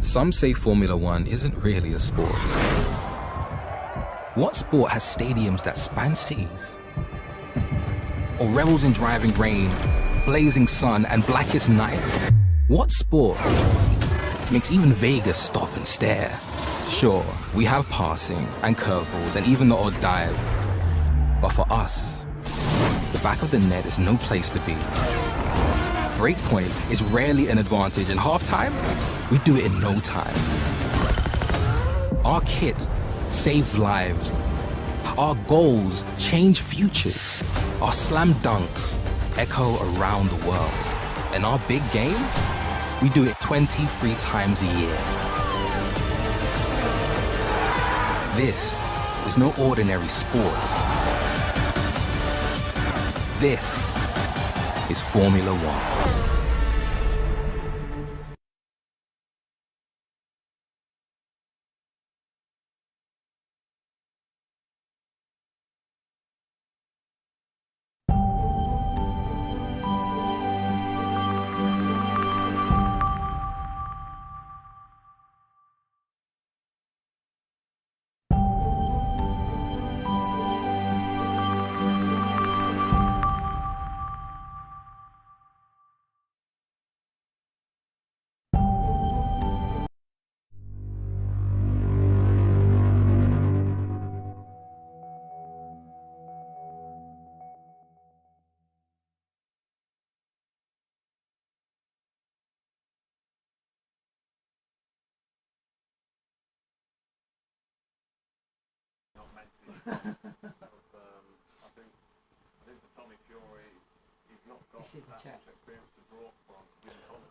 Some say Formula One isn't really a sport. What sport has stadiums that span seas? Or revels in driving rain, blazing sun, and blackest night? What sport makes even Vegas stop and stare? Sure, we have passing and curveballs and even the odd dive. But for us, the back of the net is no place to be. Breakpoint is rarely an advantage, and halftime, we do it in no time. Our kit saves lives. Our goals change futures. Our slam dunks echo around the world. And our big game, we do it 23 times a year. This is no ordinary sport. This is Formula One.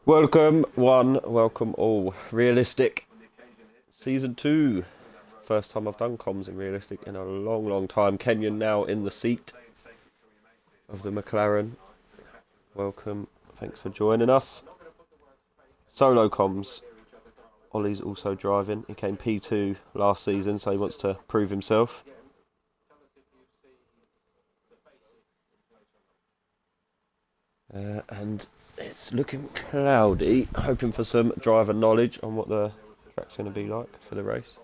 Welcome one, welcome all. Realistic Season 2. First time I've done comms in Realistic in a long time. Kenyon now in the seat of the McLaren. Welcome, thanks for joining us. Solo comms. Ollie's also driving. He came P2 last season, so he wants to prove himself. And it's looking cloudy, hoping for some driver knowledge on what the track's going to be like for the race.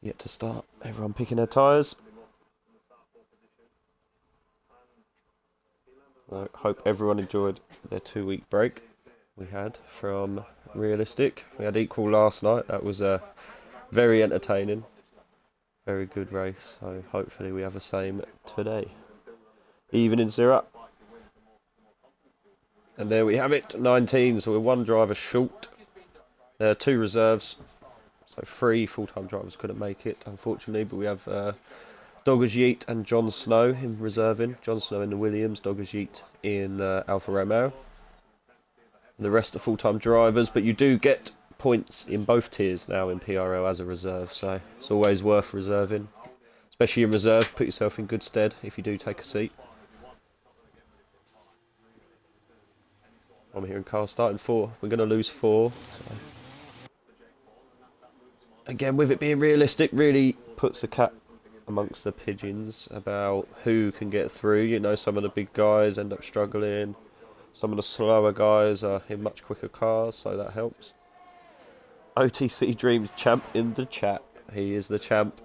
Yet to start, everyone picking their tyres. So hope everyone enjoyed their 2-week break we had from Realistic. We had equal last night, that was very entertaining. Very good race, so hopefully we have the same today. Evening's are up. And there we have it, 19, so we're one driver short. There are 2 reserves, so 3 full-time drivers couldn't make it, unfortunately, but we have Doggers Yeet and John Snow in reserving. John Snow in the Williams, Doggers Yeet in Alfa Romeo. And the rest are full-time drivers, but you do get points in both tiers now in PRL as a reserve, so it's always worth reserving, especially in reserve. Put yourself in good stead if you do take a seat. I'm hearing cars starting 4. We're going to lose 4, so again, with it being Realistic, really puts the cap amongst the pigeons about who can get through. You know, some of the big guys end up struggling. Some of the slower guys are in much quicker cars, so that helps. OTC Dreams champ in the chat. He is the champ.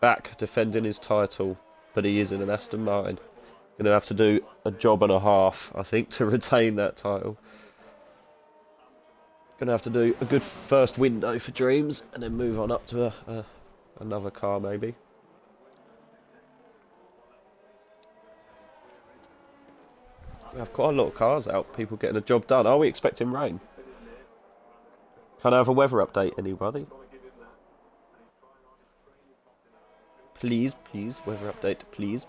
Back defending his title, but he is in an Aston Martin. Going to have to do a job and a half, I think, to retain that title. Going to have to do a good first window for Dreams, and then move on up to another car, maybe. We have quite a lot of cars out, people getting the job done. Are we expecting rain? Can I have a weather update, anybody? Please, please, weather update, please.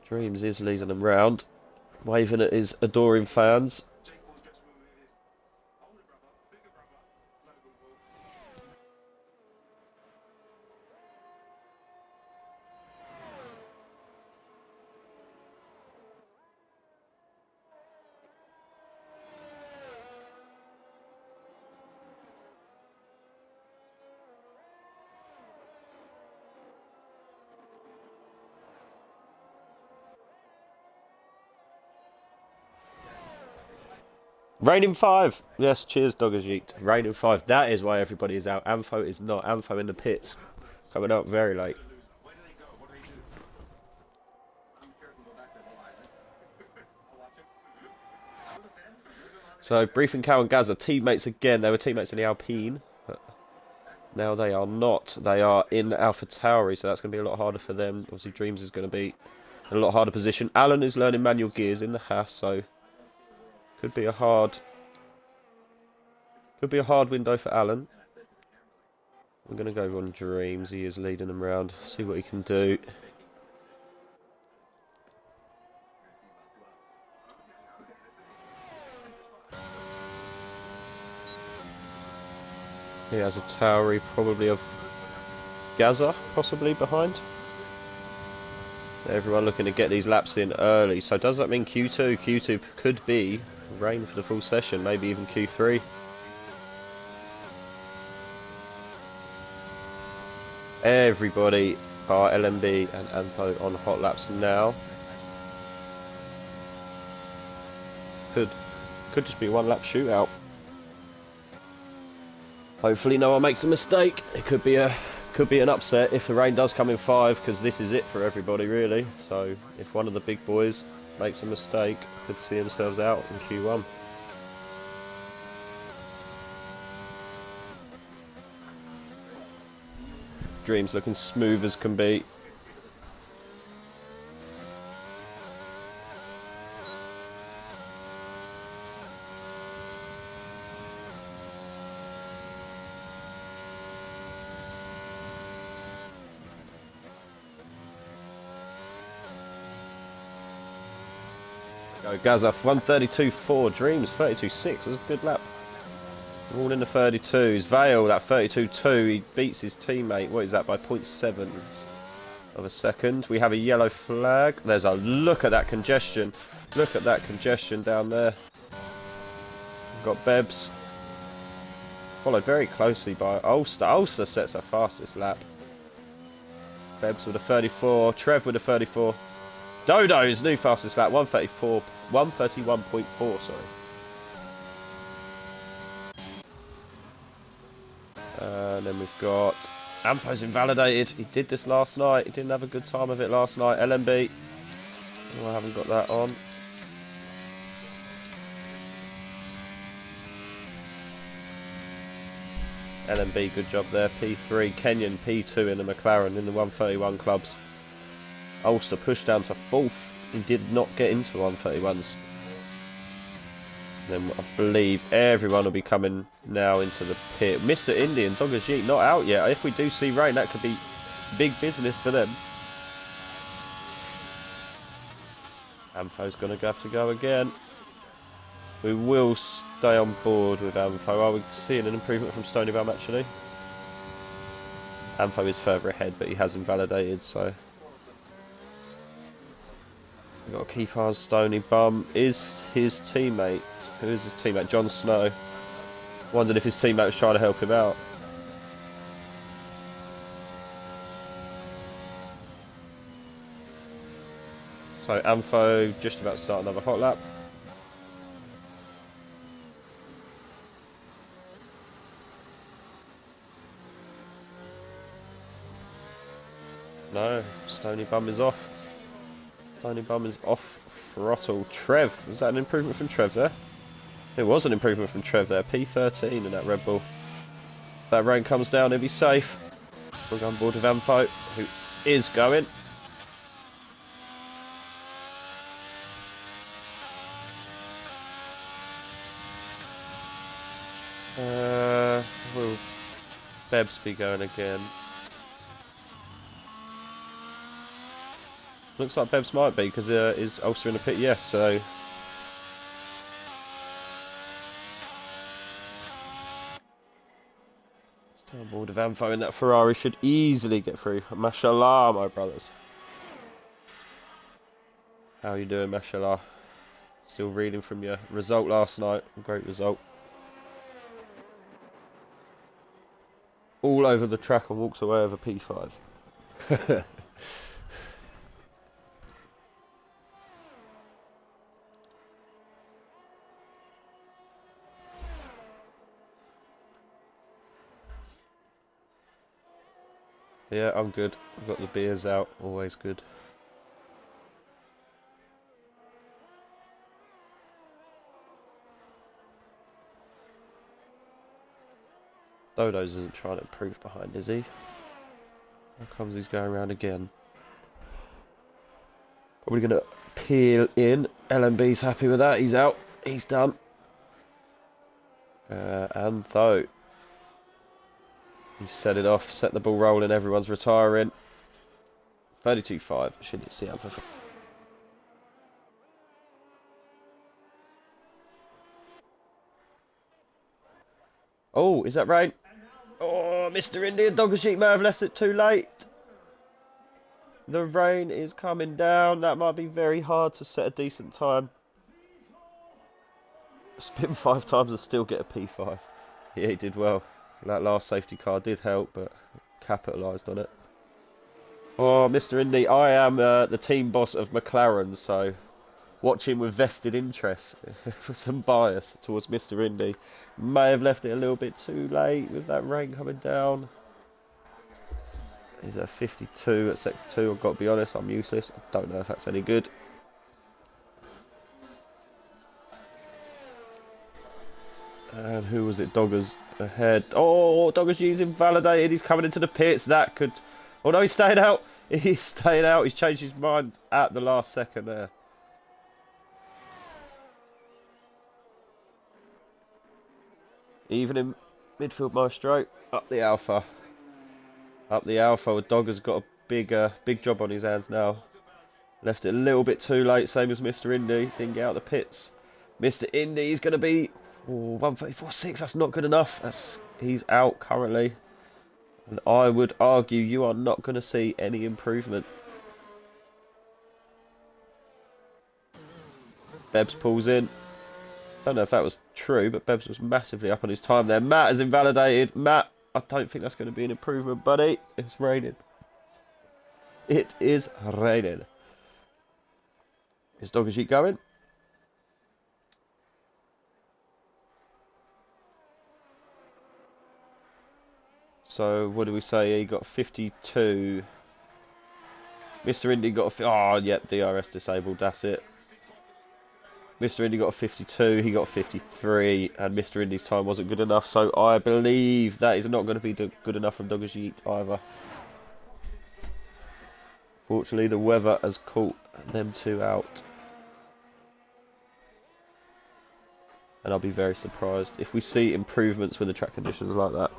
Dreams is leading them round, waving at his adoring fans. Rain in 5! Yes, cheers, Doggers Yeet. Rain in 5. That is why everybody is out. Anfo is not. Anfo in the pits. Coming up very late. So, Briefing Cow and Gaz are teammates again. They were teammates in the Alpine. But now they are not. They are in AlphaTauri, so that's going to be a lot harder for them. Obviously, Dreams is going to be in a lot harder position. Alan is learning manual gears in the Haas, so could be a hard window for Alan. We're going to go on Dreams. He is leading them round. See what he can do. He has a Tauri, probably of Gaza, possibly behind. So everyone looking to get these laps in early. So does that mean Q2? Q2 could be rain for the full session, maybe even Q3. Everybody bar LMB and Anfo on hot laps now. Could just be one lap shootout. Hopefully no one makes a mistake. It could be an upset if the rain does come in 5, because this is it for everybody really. So if one of the big boys makes a mistake, could see themselves out in Q1. Dreams looking smooth as can be. Go Gazaf, 132.4, Dreams 32.6, that's a good lap. All in the 32s. Vale, that 32.2, he beats his teammate, what is that, by 0.7 of a second. We have a yellow flag. There's a look at that congestion. Look at that congestion down there. We've got Bebs. Followed very closely by Ulster. Ulster sets her fastest lap. Bebs with a 34, Trev with a 34. Dodo's new fastest lap, 131.4, sorry. And then we've got Anfo's invalidated. He did this last night. He didn't have a good time of it last night. LMB. Oh, I haven't got that on. LMB, good job there. P3. Kenyon, P2 in the McLaren in the 131 clubs. Ulster pushed down to 4th. He did not get into 131s. Then I believe everyone will be coming now into the pit. Mr. Indian, Doggers Yeet, not out yet. If we do see rain, that could be big business for them. Anfo's going to have to go again. We will stay on board with Anfo. Are we seeing an improvement from Stoneybaum actually? Anfo is further ahead, but he has invalidated, so we've got to keep our Stony Bum. Is his teammate? Who is his teammate? Jon Snow. Wondered if his teammate was trying to help him out. So Anfo just about to start another hot lap. No, Stony Bum is off. Stony Bum is off throttle. Trev, was that an improvement from Trev there? It was an improvement from Trev there. P13 in that Red Bull. If that rain comes down, he'll be safe. We'll go on board with Anfo, who is going. Will Bebs be going again? Looks like Bebs might be, because is Ulster in the pit? Yes, so... Stay on board with Anfo in that Ferrari, should easily get through. Mashallah, my brothers. How are you doing, mashallah? Still reading from your result last night. Great result. All over the track and walks away over P5. Yeah, I'm good. I've got the beers out, always good. Dodo's isn't trying to improve behind, is he? How comes he's going around again? Probably going to peel in. LMB's happy with that. He's out. He's done. And though he set it off, set the ball rolling. Everyone's retiring. 32.5. Shouldn't see Alpha. Oh, is that rain? Oh, Mr. India Dogger may have left it too late. The rain is coming down. That might be very hard to set a decent time. Spin 5 times and still get a P5. Yeah, he did well. That last safety car did help, but capitalised on it. Oh, Mr. Indy, I am the team boss of McLaren, so watching with vested interest for some bias towards Mr. Indy. May have left it a little bit too late with that rain coming down. He's at 52 at sector 2. I've got to be honest, I'm useless. I don't know if that's any good. And who was it? Doggers ahead. Oh, Doggers G's invalidated. He's coming into the pits. That could... Oh no, he's staying out. He's staying out. He's changed his mind at the last second there. Even in midfield, Maestro. Up the Alpha. Up the Alpha. Dogger's got a big job on his hands now. Left it a little bit too late, same as Mr. Indy. Didn't get out the pits. Mr. Indy's going to be 134.6. That's not good enough. He's out currently. And I would argue you are not going to see any improvement. Bebs pulls in. Don't know if that was true, but Bebs was massively up on his time there. Matt is invalidated. Matt, I don't think that's going to be an improvement, buddy. It's raining. It is raining. Is Dogger Jeep going? So, what do we say? He got 52. Mr. Indy got a... Oh, yep, DRS disabled. That's it. Mr. Indy got a 52. He got a 53. And Mr. Indy's time wasn't good enough. So, I believe that is not going to be good enough from Dogger Jeep either. Fortunately, the weather has caught them two out. And I'll be very surprised if we see improvements with the track conditions like that.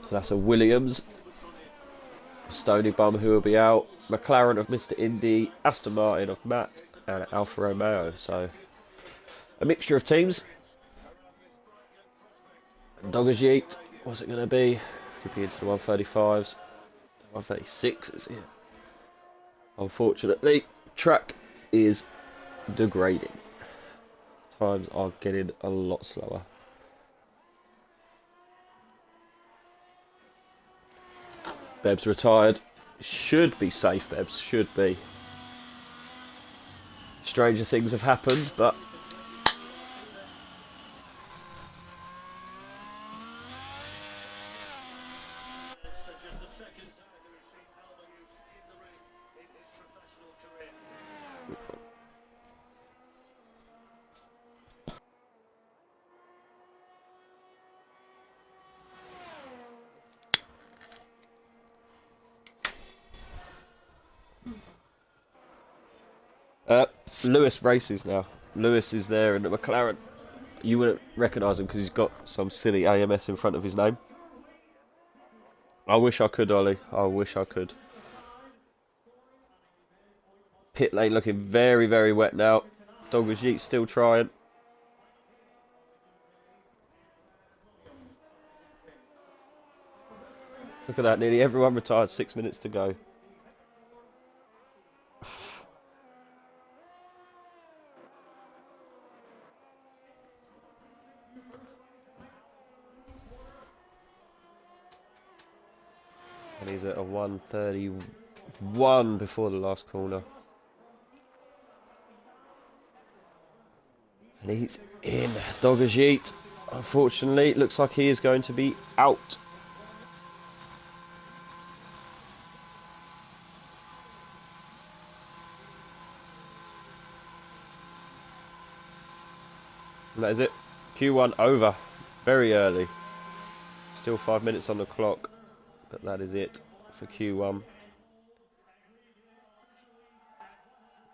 So that's a Williams, Stony Bum who will be out, McLaren of Mr. Indy, Aston Martin of Matt, and Alfa Romeo. So a mixture of teams. Dogger Jeep, what's it going to be? Could be into the 135s, 136 is here. Unfortunately, track is degrading. Times are getting a lot slower. Beb's retired. Should be safe, Bebs. Should be. Stranger things have happened, but... Lewis races now. Lewis is there in the McLaren. You wouldn't recognise him because he's got some silly AMS in front of his name. I wish I could, Ollie. I wish I could. Pit lane looking very, very wet now. Doggers Yeet still trying. Look at that, nearly everyone retired, 6 minutes to go. And he's at a 1:31 before the last corner. And he's in. Doggers Yeet, unfortunately, looks like he is going to be out. And that is it. Q1 over. Very early. Still 5 minutes on the clock. But that is it for Q1.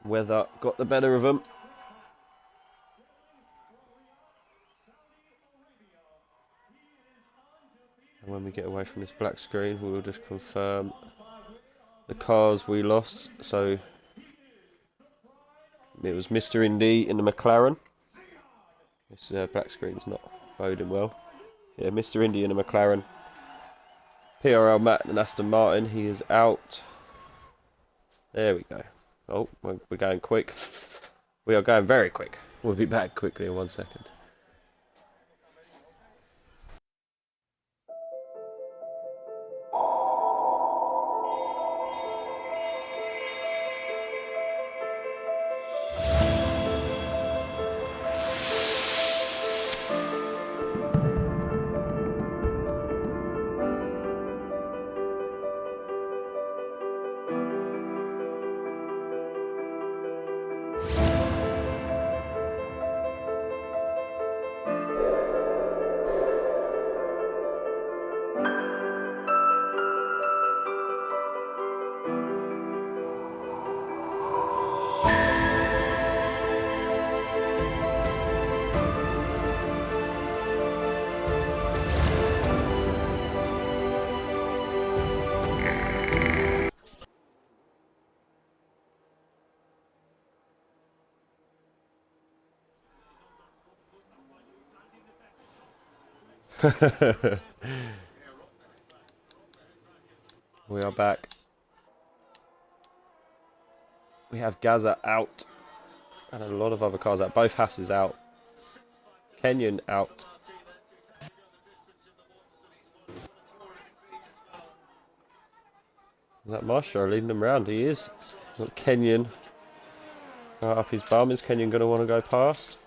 Weather got the better of them. And when we get away from this black screen, we will just confirm the cars we lost. So it was Mr. Indy in the McLaren. This black screen's not boding well. Yeah, Mr. Indy in the McLaren. PRL Matt and Aston Martin, he is out. There we go. Oh, we're going quick. We are going very quick. We'll be back quickly in 1 second. We are back. We have Gaza out. And a lot of other cars out. Both Hasses out. Kenyon out. Is that Maestro leading them round? He is. Got Kenyon up his bum. Is Kenyon going to want to go past?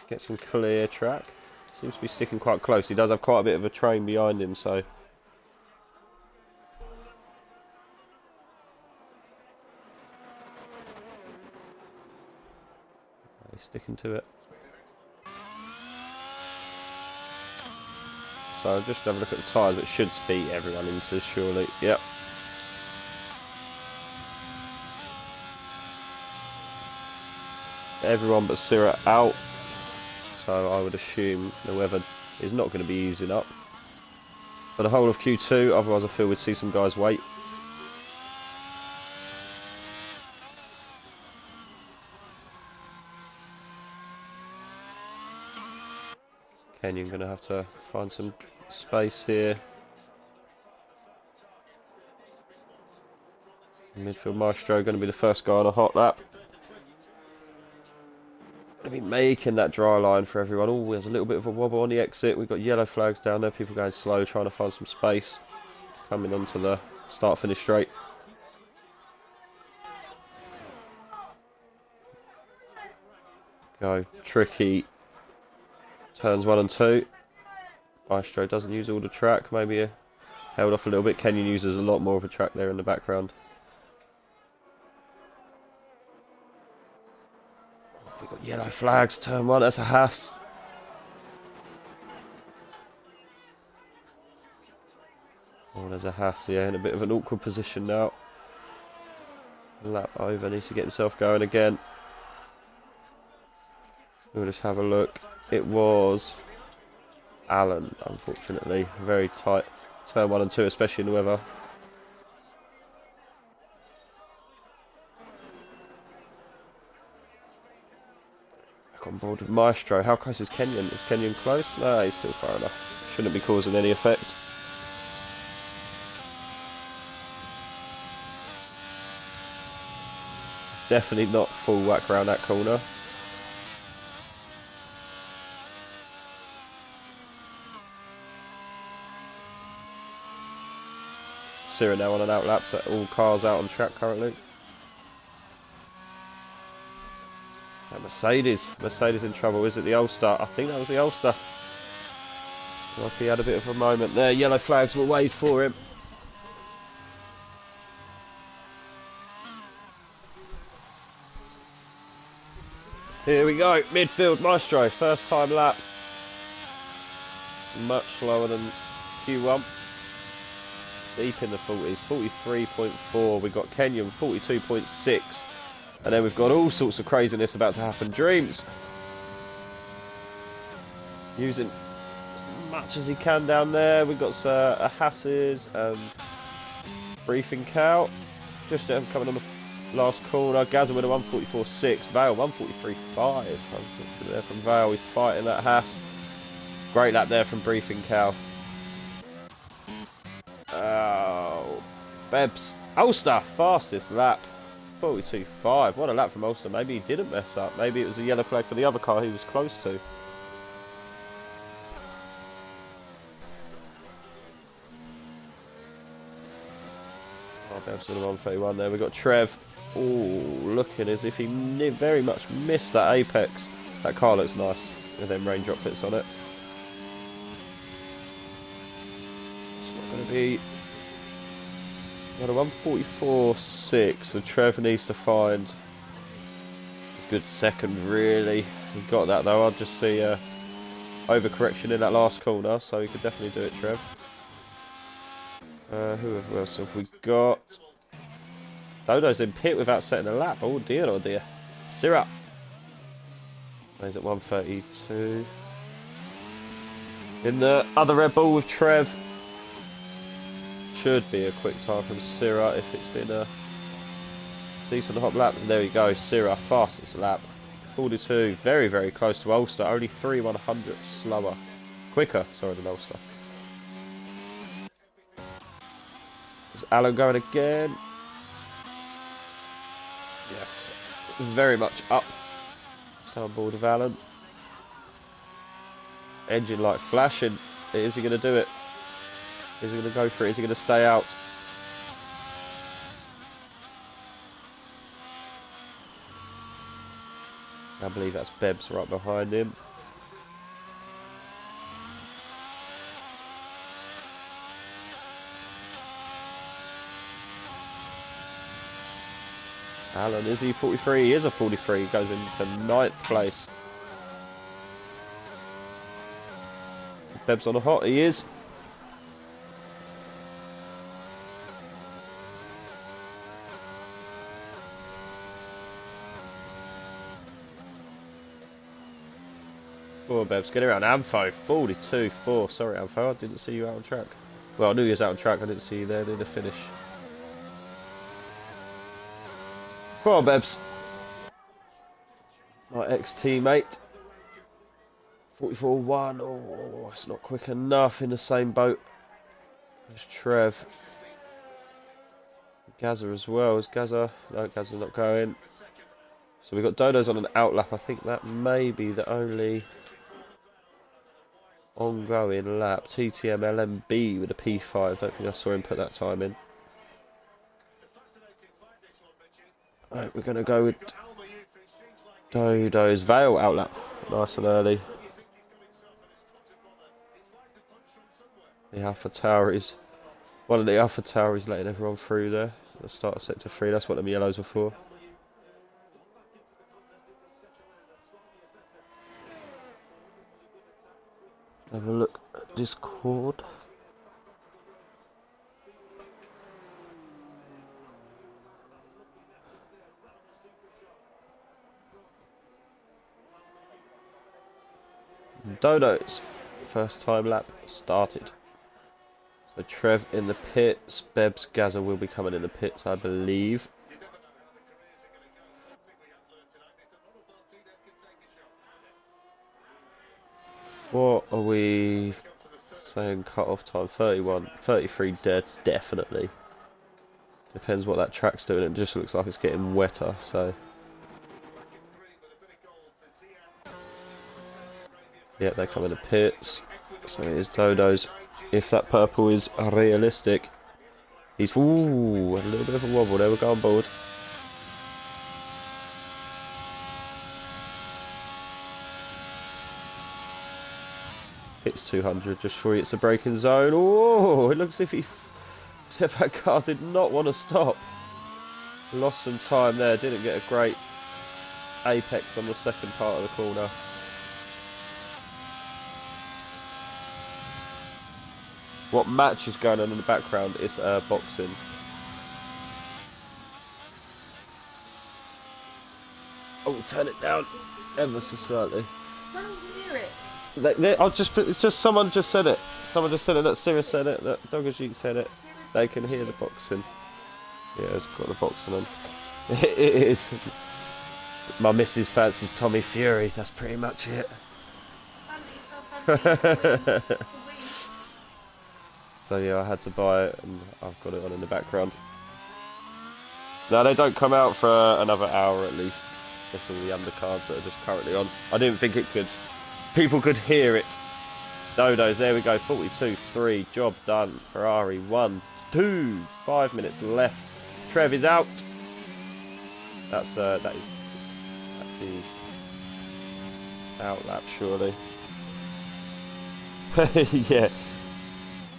Get some clear track. Seems to be sticking quite close. He does have quite a bit of a train behind him, so... He's sticking to it. So I'll just have a look at the tyres, but it should beat everyone into, surely. Yep. Everyone but Syrah out. So I would assume the weather is not going to be easing up for the whole of Q2, otherwise I feel we'd see some guys wait. Kenyon going to have to find some space here. Midfield Maestro going to be the first guy on a hot lap. to be making that dry line for everyone. Oh, there's a little bit of a wobble on the exit. We've got yellow flags down there. People going slow, trying to find some space. Coming onto the start-finish straight. Go tricky. Turns 1 and 2. Maestro doesn't use all the track. Maybe held off a little bit. Kenyon uses a lot more of a track there in the background. We've got yellow flags, turn 1, that's a Haas. Oh, there's a Haas, yeah, in a bit of an awkward position now. Lap over, needs to get himself going again. We'll just have a look. It was Allen, unfortunately. Very tight. Turn 1 and 2, especially in the weather. On board with Maestro. How close is Kenyon? Is Kenyon close? No, he's still far enough. Shouldn't be causing any effect. Definitely not full whack around that corner. Sira now on an outlap, so all cars out on track currently. So Mercedes in trouble. Is it the Ulster? I think that was the Ulster. Like he had a bit of a moment there. Yellow flags will wave for him. Here we go. Midfield Maestro. First time lap. Much slower than Q1. Deep in the 40s. 43.4. We've got Kenyon 42.6. And then we've got all sorts of craziness about to happen. Dreams using as much as he can down there. We've got a Hasses and Briefing Cow. Just coming on the last corner. Gazza with a 144.6. Vale 143.5. Unfortunately there from Vale. He's fighting that Haas. Great lap there from Briefing Cow. Oh, Bebs. Ulster, fastest lap. 42.5. What a lap from Ulster. Maybe he didn't mess up. Maybe it was a yellow flag for the other car he was close to. Oh, Beb's on the 131 there. We've got Trev. Oh, looking as if he very much missed that apex. That car looks nice with them raindrop bits on it. It's not going to be... Got a 144.6, so Trev needs to find a good second, really. He got that though. I'll just see overcorrection in that last corner, so he could definitely do it, Trev. Who else have we got? Dodo's in pit without setting a lap. Oh dear, oh dear. Sirah. He's at 132. In the other Red Bull with Trev. Should be a quick time from Sirah if it's been a decent hot lap. And there we go, Sirah, fastest lap. 42, very, very close to Ulster. Only 3/100 slower. Quicker, sorry, than Ulster. Is Alan going again? Yes, very much up. Still on board with Alan. Engine light flashing. Is he going to do it? Is he going to go for it? Is he going to stay out? I believe that's Bebs right behind him. Alan, is he 43? He is a 43. He goes into 9th place. Bebs on a hot. He is. Poor Bebs, get around Amfo, 42.4. Sorry Amfo, I didn't see you out on track. Well, I knew you was out on track, I didn't see you there near the finish. Come on Bebs. My ex-teammate. 44.1, oh, it's not quick enough in the same boat as Trev. Gazza as well, is Gazza? No, Gazza's not going. So we've got Dodo's on an outlap. I think that may be the only ongoing lap. TTM LMB with a P5. Don't think I saw him put that time in. Right, we're going to go with Dodo's Vale outlap. Nice and early. The Alpha Tauris. One of the Alpha Tauris letting everyone through there. The start of sector 3. That's what them yellows are for. Have a look at Discord. Dodo's first time lap started. So Trev in the pits. Bebs Gaza will be coming in the pits, I believe. What are we saying cut off time? 31, 33 dead, definitely. Depends what that track's doing. It just looks like it's getting wetter, so. Yeah, they come in the pits. So it is Dodo's. If that purple is realistic. He's, ooh, a little bit of a wobble there. We're going board. Hits 200 just before he hits the braking zone. Oh, it looks as if that car did not want to stop. Lost some time there. Didn't get a great apex on the second part of the corner. What match is going on in the background is boxing. Oh, turn it down ever so slightly. No one can hear it. It's just someone just said it. Someone just said it. That Sirius said it. That Dogajit said it. They can hear the boxing. Yeah, it's got the boxing on. It is. My missus fancies Tommy Fury. That's pretty much it. So yeah, I had to buy it, and I've got it on in the background. No, they don't come out for another hour at least. That's all the undercards that are just currently on. I didn't think it could. People could hear it. Dodo's, there we go, 42-3, job done. Ferrari 1, 2, 5 minutes left. Trev is out. That's his outlap, surely. Yeah.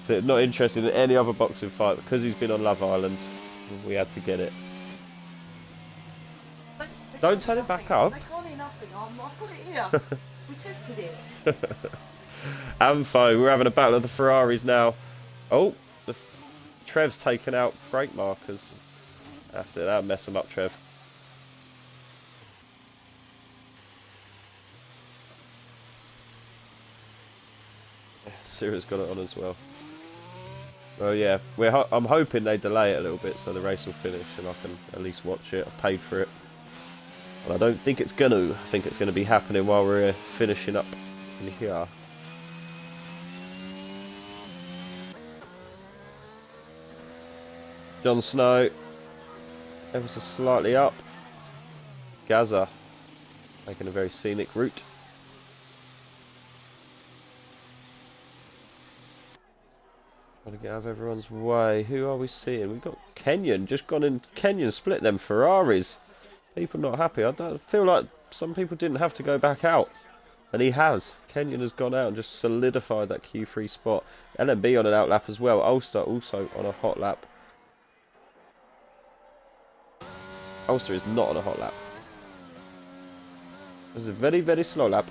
So not interested in any other boxing fight because he's been on Love Island. We had to get it. Don't turn it back up. They can't hear nothing. I've got it here. We tested it. Anfo, we're having a battle of the Ferraris now. Oh, Trev's taken out brake markers. That's it, that'll mess him up, Trev. Yeah, Sira's got it on as well. Well, yeah, I'm hoping they delay it a little bit so the race will finish and I can at least watch it. I've paid for it. But I don't think it's gonna. I think it's gonna be happening while we're finishing up in here. Jon Snow, ever so slightly up. Gaza, taking a very scenic route. Trying to get out of everyone's way. Who are we seeing? We've got Kenyon, just gone in. Kenyon split them Ferraris. People not happy. I don't feel like some people didn't have to go back out. And he has. Kenyon has gone out and just solidified that Q3 spot. LMB on an out lap as well. Ulster also on a hot lap. Ulster is not on a hot lap. This is a very, very slow lap.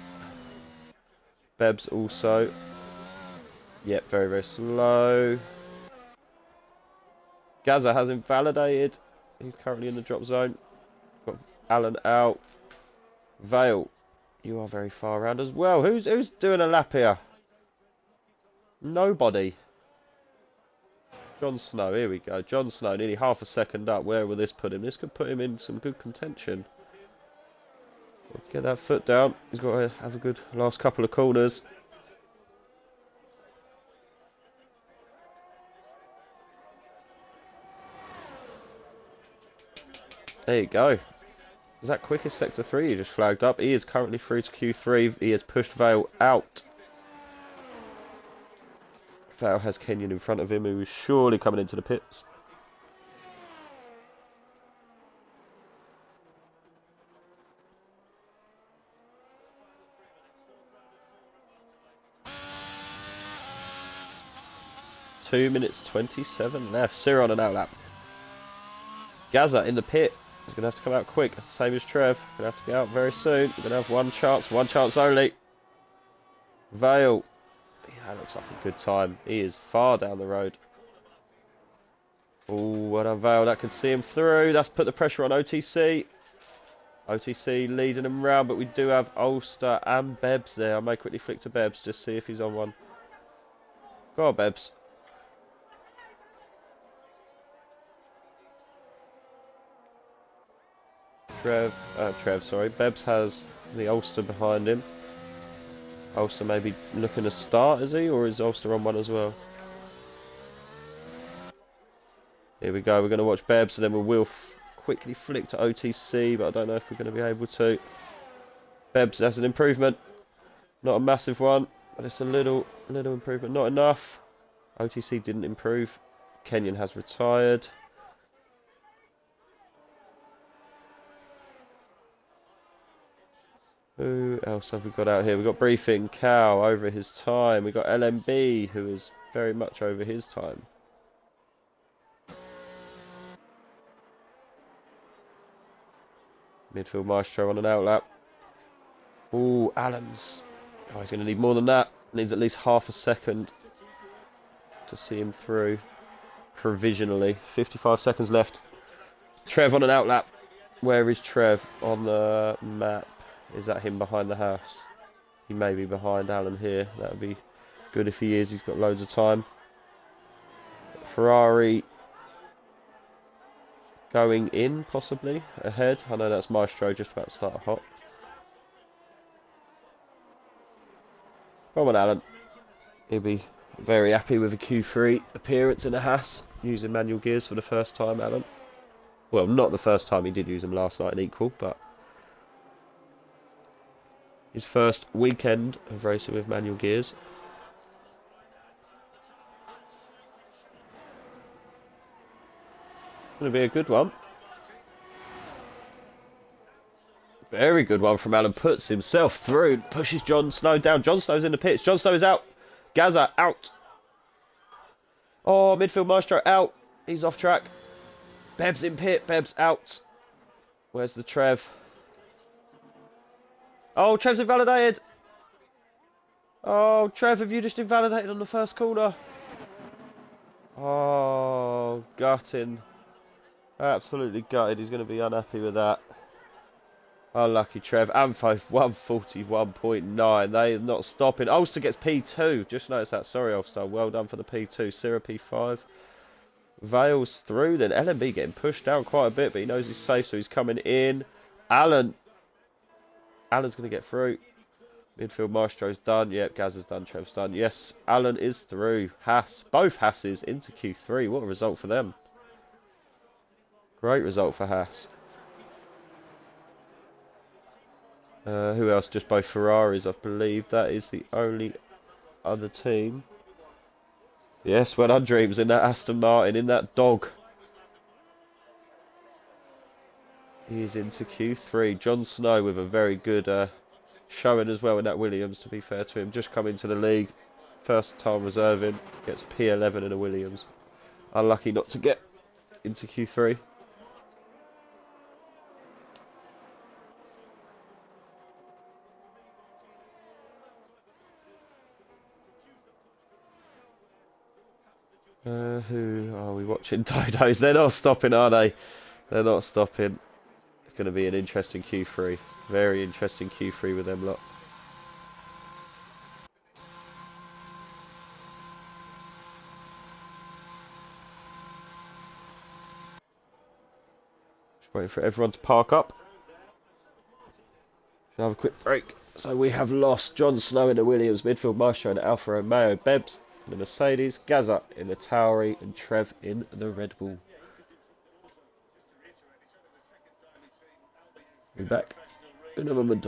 Bebs also. Yep, very, very slow. Gaza has invalidated. He's currently in the drop zone. Got Alan out. Vale, you are very far around as well. Who's doing a lap here? Nobody. Jon Snow, here we go. Jon Snow, nearly half a second up. Where will this put him? This could put him in some good contention. Get that foot down. He's got to have a good last couple of corners. There you go. Was that quickest sector 3? He just flagged up. He is currently through to Q3. He has pushed Vale out. Vale has Kenyon in front of him, who is surely coming into the pits. Two minutes 27 left. Cyril on an outlap. Gaza in the pit. He's going to have to come out quick. It's the same as Trev. Going to have to get out very soon. We're going to have one chance only. Vale. Yeah, that looks like a good time. He is far down the road. Oh, well done, Vale. That could see him through. That's put the pressure on OTC. OTC leading him round, but we do have Ulster and Bebs there. I may quickly flick to Bebs, just see if he's on one. Go on, Bebs. Bebs has the Ulster behind him. Ulster may be looking to start, is he? Or is Ulster on one as well? Here we go, we're going to watch Bebs, and then we will quickly flick to OTC, but I don't know if we're going to be able to. Bebs has an improvement. Not a massive one, but it's a little improvement. Not enough. OTC didn't improve. Kenyon has retired. Who else have we got out here? We've got Briefing, Cow, over his time. We've got LMB, who is very much over his time. Midfield Maestro on an outlap. Ooh, Allen's. Oh, he's going to need more than that. Needs at least half a second to see him through. Provisionally. 55 seconds left. Trev on an outlap. Where is Trev on the map? Is that him behind the house? He may be behind Alan here. That would be good if he is. He's got loads of time. Ferrari going in, possibly, ahead. I know that's Maestro just about to start a hop. Come on, Alan. He'll be very happy with a Q3 appearance in a Haas, using manual gears for the first time, Alan. Well, not the first time, he did use them last night in equal, but his first weekend of racing with manual gears. Going to be a good one. Very good one from Alan. Puts himself through. Pushes Jon Snow down. Jon Snow's in the pits. Jon Snow is out. Gaza out. Oh, midfield Maestro out. He's off track. Beb's in pit. Beb's out. Where's the Trev? Oh, Trev's invalidated. Oh, Trev, have you just invalidated on the first corner? Oh, gutting. Absolutely gutted. He's going to be unhappy with that. Unlucky Trev. Amfo 141.9. They are not stopping. Ulster gets P2. Just noticed that. Sorry, Ulster. Well done for the P2. Syrah P5. Vale's through. Then LMB getting pushed down quite a bit, but he knows he's safe, so he's coming in. Alan's going to get through. Midfield Maestro's done. Yep, Gazza's done. Trev's done. Yes, Alan is through. Haas. Both Haas's into Q3. What a result for them. Great result for Haas. Who else? Just both Ferraris, I believe. That is the only other team. Yes, well done, Dreams, in that Aston Martin, in that dog. He's into Q3. Jon Snow with a very good showing as well in that Williams, to be fair to him. Just come into the league. First time reserving. Gets P11 in a Williams. Unlucky not to get into Q3. Who are we watching? Dodos. They're not stopping, are they? They're not stopping. It's going to be an interesting Q3. Very interesting Q3 with them lot. Just waiting for everyone to park up. Should have a quick break. So we have lost Jon Snow in the Williams, midfield Maestro in the Alfa Romeo, Bebs in the Mercedes, Gaza in the Tauri, and Trev in the Red Bull. Be back in a moment.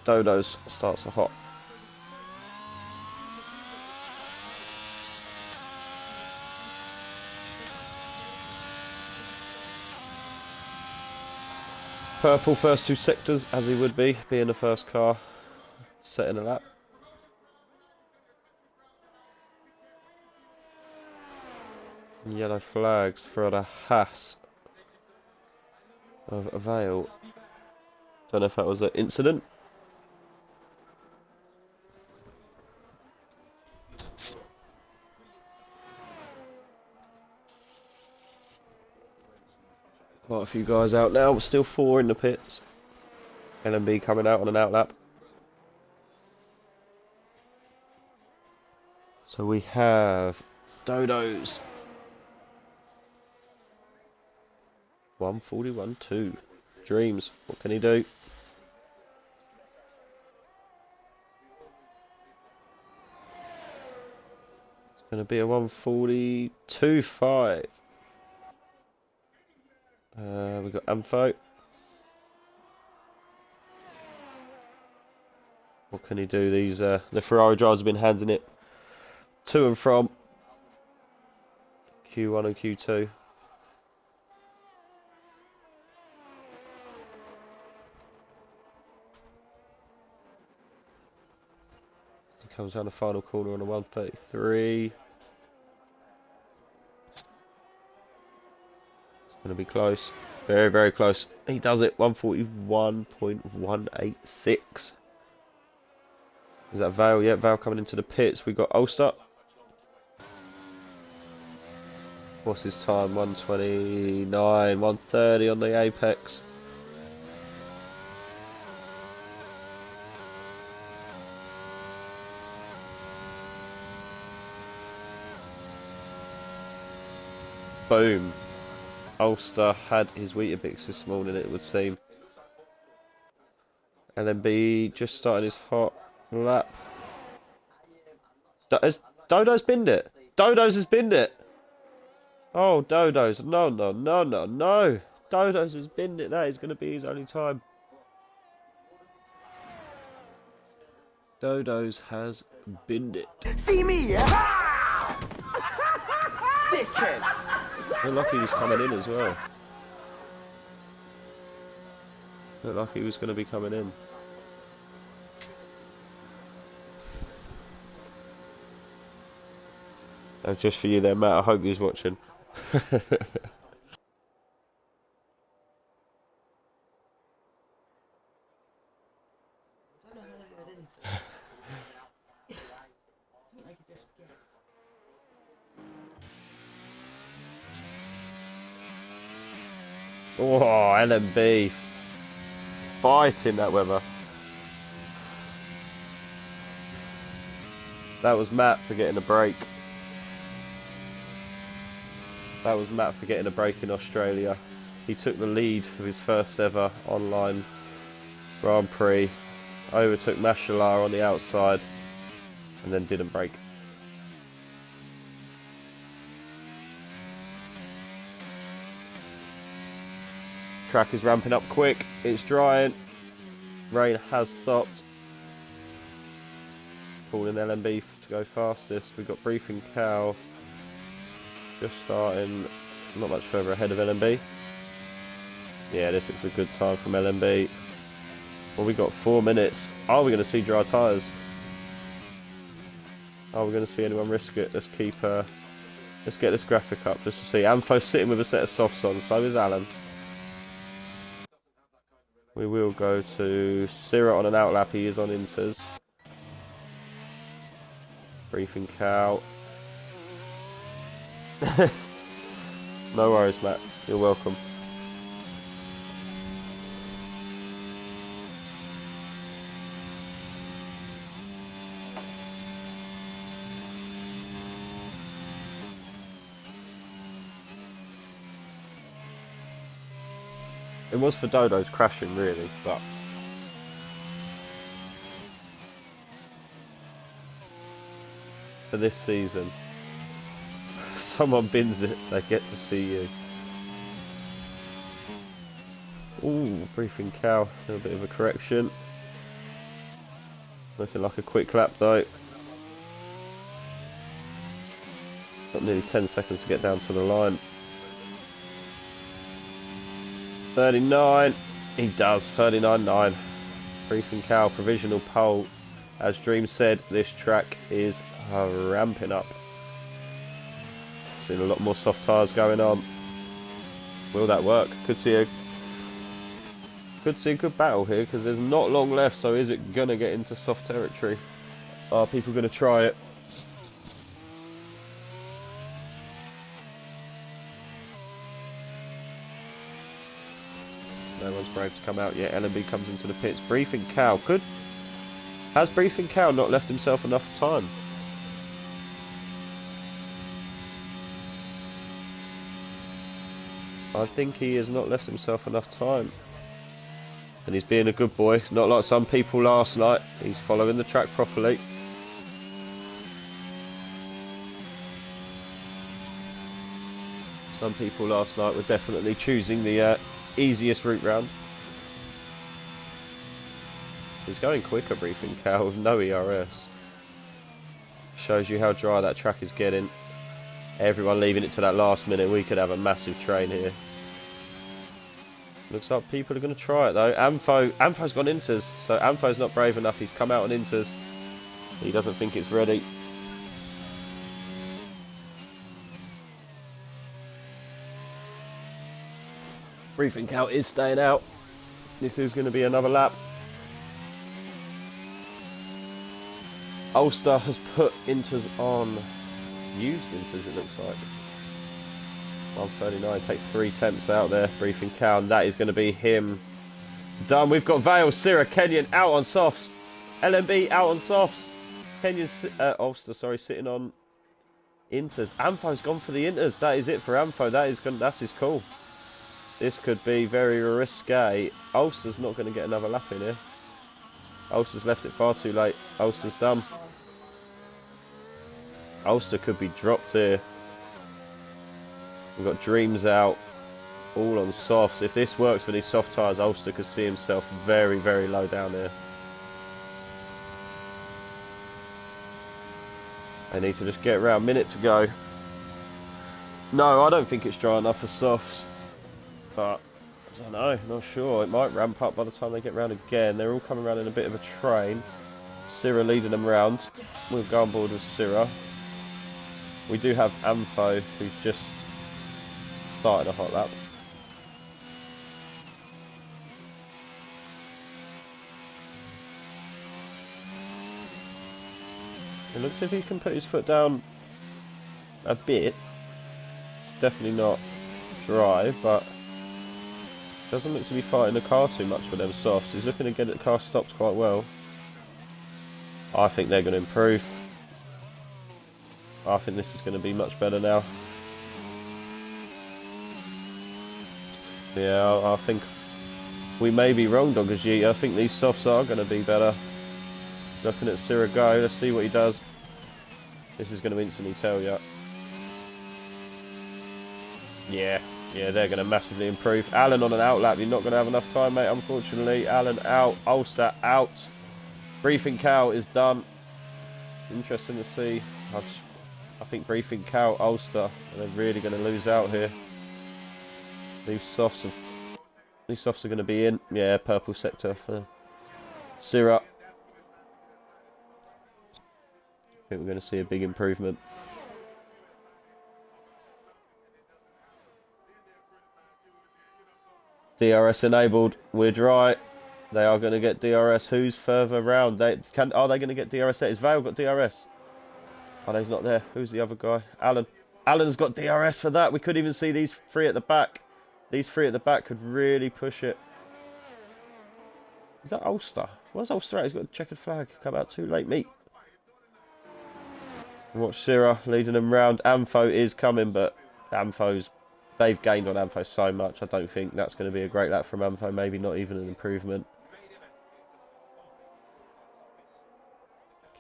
Dodos starts a hot Purple first 2 sectors, as he would be, being the first car setting a lap. Yellow flags for the Haas of Vale. Don't know if that was an incident. Quite a few guys out now, but still 4 in the pits. LMB coming out on an outlap. So we have Dodo's 141.2. Dreams, what can he do? It's going to be a 142.5. We've got Ampho. What can he do? These the Ferrari drivers have been handing it to and from Q1 and Q2. He comes down the final corner on a 133. Going to be close. Very, very close. He does it. 141.186. Is that Vale? Yeah, Vale coming into the pits. We've got Ulster. What's his time? 129, 130 on the apex. Boom. Ulster had his Weetabix this morning, it would seem. LMB just starting his hot lap. Dodo's binned it. Dodo's has binned it. Oh, Dodo's. No, no, no, no, no. Dodo's has binned it. That is going to be his only time. Dodo's has binned it. See me, yeah? Dickhead. Looked like he was coming in as well. Looked like he was going to be coming in. That's just for you there, Matt. I hope he's watching. Oh, LMB fighting that weather. That was Matt for getting a break. That was Matt for getting a break in Australia. He took the lead of his first ever online Grand Prix, overtook Mashallah on the outside, and then didn't break. Track is ramping up quick, it's drying, rain has stopped. Calling LMB to go fastest. We've got Briefing Cow just starting, not much further ahead of LMB. Yeah, this looks a good time from LMB. Well, we got 4 minutes. Are we going to see dry tyres? Are we going to see anyone risk it? Let's keep, let's get this graphic up just to see. Ampho's sitting with a set of softs on, so is Alan. We will go to Syrah on an outlap, he is on inters. Briefing Cow. No worries, Matt. You're welcome. It was for Dodo's crashing, really, but for this season, someone bins it, they get to see you. Ooh, Briefing Cow, a little bit of a correction. Looking like a quick lap though. Got nearly 10 seconds to get down to the line. 39. He does, 39.9. Briefing Cow, provisional pole. As Dream said, this track is ramping up. Seen a lot more soft tyres going on. Will that work? Could see a good battle here, because there's not long left, so is it going to get into soft territory? Are people going to try it? No one's brave to come out yet. LMB comes into the pits. Briefing Cow has Briefing Cow not left himself enough time? I think he has not left himself enough time. And he's being a good boy, not like some people last night. He's following the track properly. Some people last night were definitely choosing the easiest route round. He's going quicker, Briefing Cow, with no ERS. Shows you how dry that track is getting. Everyone leaving it to that last minute. We could have a massive train here. Looks like people are going to try it though. Ampho's gone inters, so Ampho's not brave enough. He's come out on inters. He doesn't think it's ready. Briefing Cow is staying out. This is going to be another lap. Ulster has put inters on. Used inters, it looks like. 139 takes 3 temps out there. Briefing Cow, and that is going to be him done. We've got Vale, Syrah, Kenyon out on softs. LMB out on softs. Kenyon, Ulster, sorry, sitting on inters. Ampho's gone for the inters. That is it for Ampho. That's his call. This could be very risque. Ulster's not going to get another lap in here. Ulster's left it far too late. Ulster's done. Ulster could be dropped here. We've got Dreams out, all on softs. If this works for these soft tyres, Ulster could see himself very, very low down here. They need to just get around. Minute to go. No, I don't think it's dry enough for softs. But, I don't know, not sure. It might ramp up by the time they get round again. They're all coming around in a bit of a train. Syrah leading them round. We'll go on board with Syrah. We do have Ampho, who's just started a hot lap. It looks as if he can put his foot down a bit. It's definitely not dry, but doesn't look to be fighting the car too much with them softs. He's looking to get the car stopped quite well. I think they're going to improve. I think this is going to be much better now. Yeah, I think we may be wrong, Doggers Yeet. I think these softs are going to be better. Looking at Syrah go, let's see what he does. This is going to instantly tell you. Yeah, they're going to massively improve. Alan on an outlap, you're not going to have enough time, mate, unfortunately. Alan out, Ulster out. Briefing Cow is done. Interesting to see. I think Briefing Cow, Ulster, they're really going to lose out here. These softs are going to be in. Yeah, purple sector for Syrah. I think we're going to see a big improvement. DRS enabled. We're dry. They are going to get DRS. Who's further round? Are they going to get DRS? Is Vale got DRS? Oh, no, he's not there. Who's the other guy? Alan. Alan's got DRS for that. We could even see these 3 at the back. These 3 at the back could really push it. Is that Ulster? Where's Ulster at? He's got a checkered flag. Come out too late, mate. Watch Syrah leading them round. Ampho is coming, but they've gained on Ampho so much. I don't think that's going to be a great lap from Ampho. Maybe not even an improvement.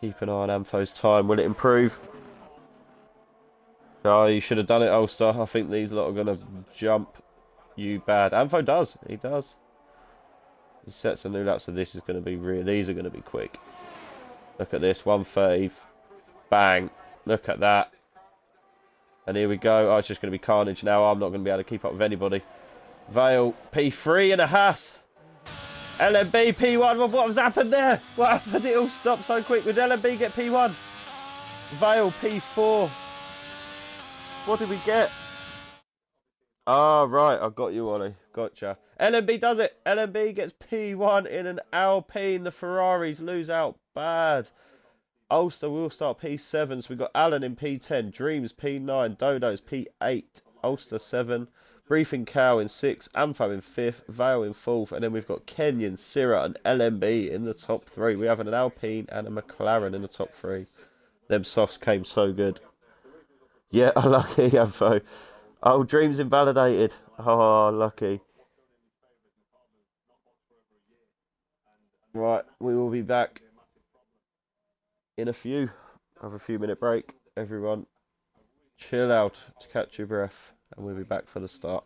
Keep an eye on Ampho's time. Will it improve? Oh, you should have done it, Ulster. I think these lot are going to jump you bad. Ampho does. He does. He sets a new lap, so this is going to be real. These are going to be quick. Look at this. 130. Bang. Look at that. And here we go. Oh, it's just going to be carnage now. I'm not going to be able to keep up with anybody. Vale, P3 and a Haas. LMB P1. What has happened there? What happened? It all stopped so quick. Would LMB get P1? Vale P4. What did we get? Ah, right. I got you, Ollie. Gotcha. LMB does it. LMB gets P1 in an Alpine. The Ferraris lose out bad. Ulster will start P7. So we've got Alan in P10. Dreams P9. Dodos P8. Ulster 7. Briefing Cow in 6th, Amfo in 5th, Vale in 4th, and then we've got Kenyon, Syrah and LMB in the top 3. We have an Alpine and a McLaren in the top 3. Them softs came so good. Yeah, lucky Amfo. Oh, Dreams invalidated. Oh, lucky. Right, we will be back in a few. Have a few minute break. Everyone, chill out to catch your breath. And we'll be back for the start.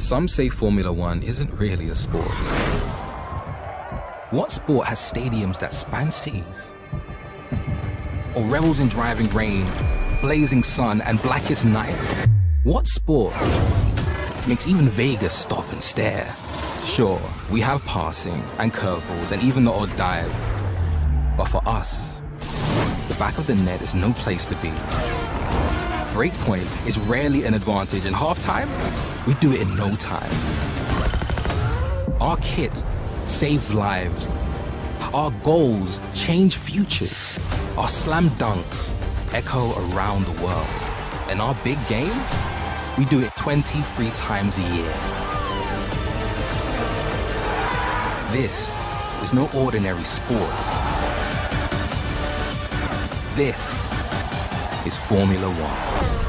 Some say Formula One isn't really a sport. What sport has stadiums that span seas? Or revels in driving rain, blazing sun, and blackest night? What sport makes even Vegas stop and stare? Sure, we have passing and curveballs and even the odd dive. But for us, the back of the net is no place to be. Breakpoint is rarely an advantage, and halftime, we do it in no time. Our kit saves lives. Our goals change futures. Our slam dunks echo around the world. And our big game, we do it 23 times a year. This is no ordinary sport. This is Formula One.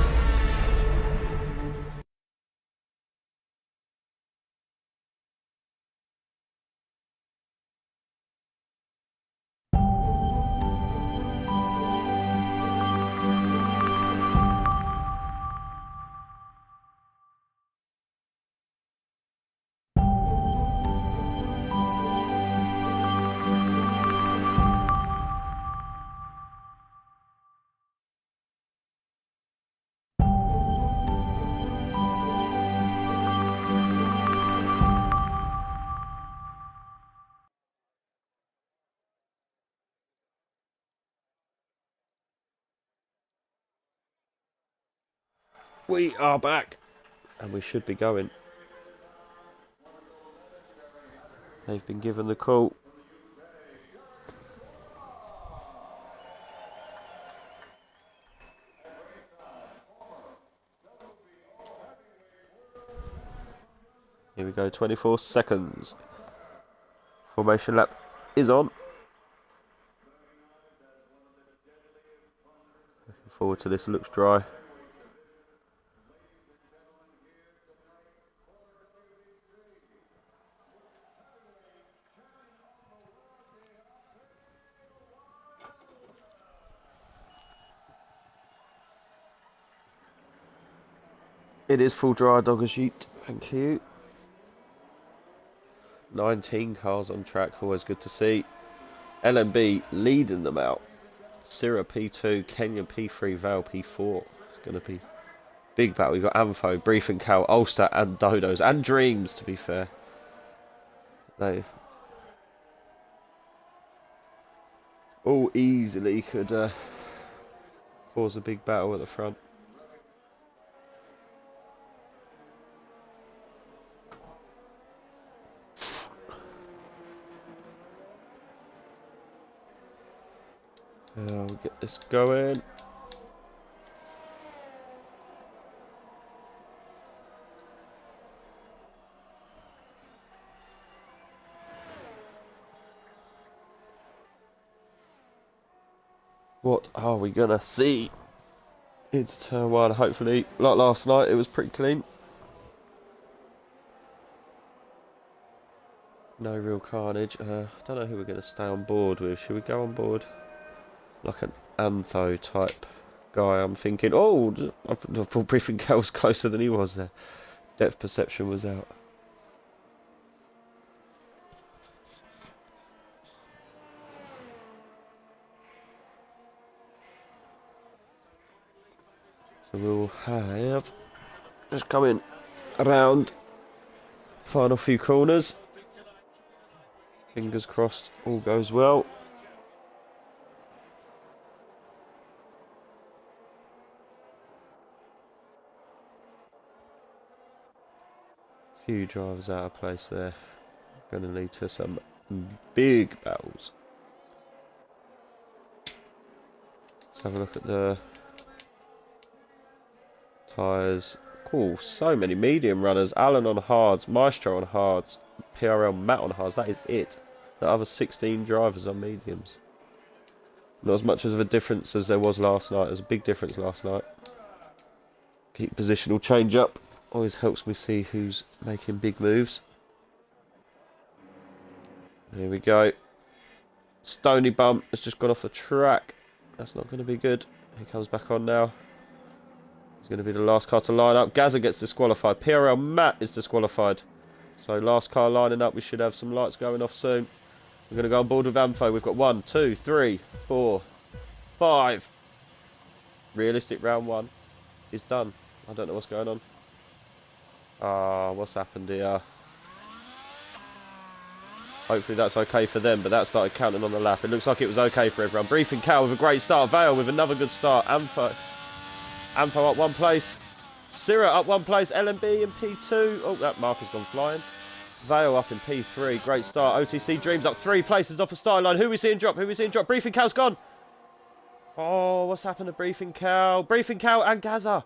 We are back. And we should be going. They've been given the call. Here we go, 24 seconds. Formation lap is on. Looking forward to this, it looks dry. It is full dry, Dogger Sheet, thank you. 19 cars on track, always good to see. LMB leading them out. Syrah P2, Kenya P3, Vale P4. It's going to be big battle. We've got Anfo, Brief and Cal, Ulster and Dodos and Dreams, to be fair. They all easily could cause a big battle at the front. We'll get this going. What are we gonna see into turn one? Hopefully, like last night, it was pretty clean. No real carnage. I don't know who we're gonna stay on board with. Should we go on board like an Antho type guy? I'm thinking, oh, I thought Briefing Cal was closer than he was there. Depth perception was out. So we'll have just coming around, final few corners. Fingers crossed all goes well. Few drivers out of place there. Going to lead to some big battles. Let's have a look at the tyres. Cool, so many medium runners. Alan on hards, Maestro on hards, PRL Matt on hards. That is it. The other 16 drivers on mediums. Not as much of a difference as there was last night. There's a big difference last night. Keep positional change up. Always helps me see who's making big moves. Here we go. Stony Bump has just gone off the track. That's not going to be good. He comes back on now. He's going to be the last car to line up. Gaza gets disqualified. PRL Matt is disqualified. So last car lining up. We should have some lights going off soon. We're going to go on board with Anfo. We've got 1, 2, 3, 4, 5. Realistic round 1 is done. I don't know what's going on. What's happened here? Hopefully that's okay for them, but that started counting on the lap. It looks like it was okay for everyone. Briefing Cal with a great start. Vale with another good start. Anfo up 1 place. Syrah up 1 place. LMB in P2. Oh, that mark has gone flying. Vale up in P3. Great start. OTC Dreams up 3 places off the start line. Who are we seeing drop? Who are we seeing drop? Briefing Cal's gone. Oh, what's happened to Briefing Cal? Briefing Cal and Gaza.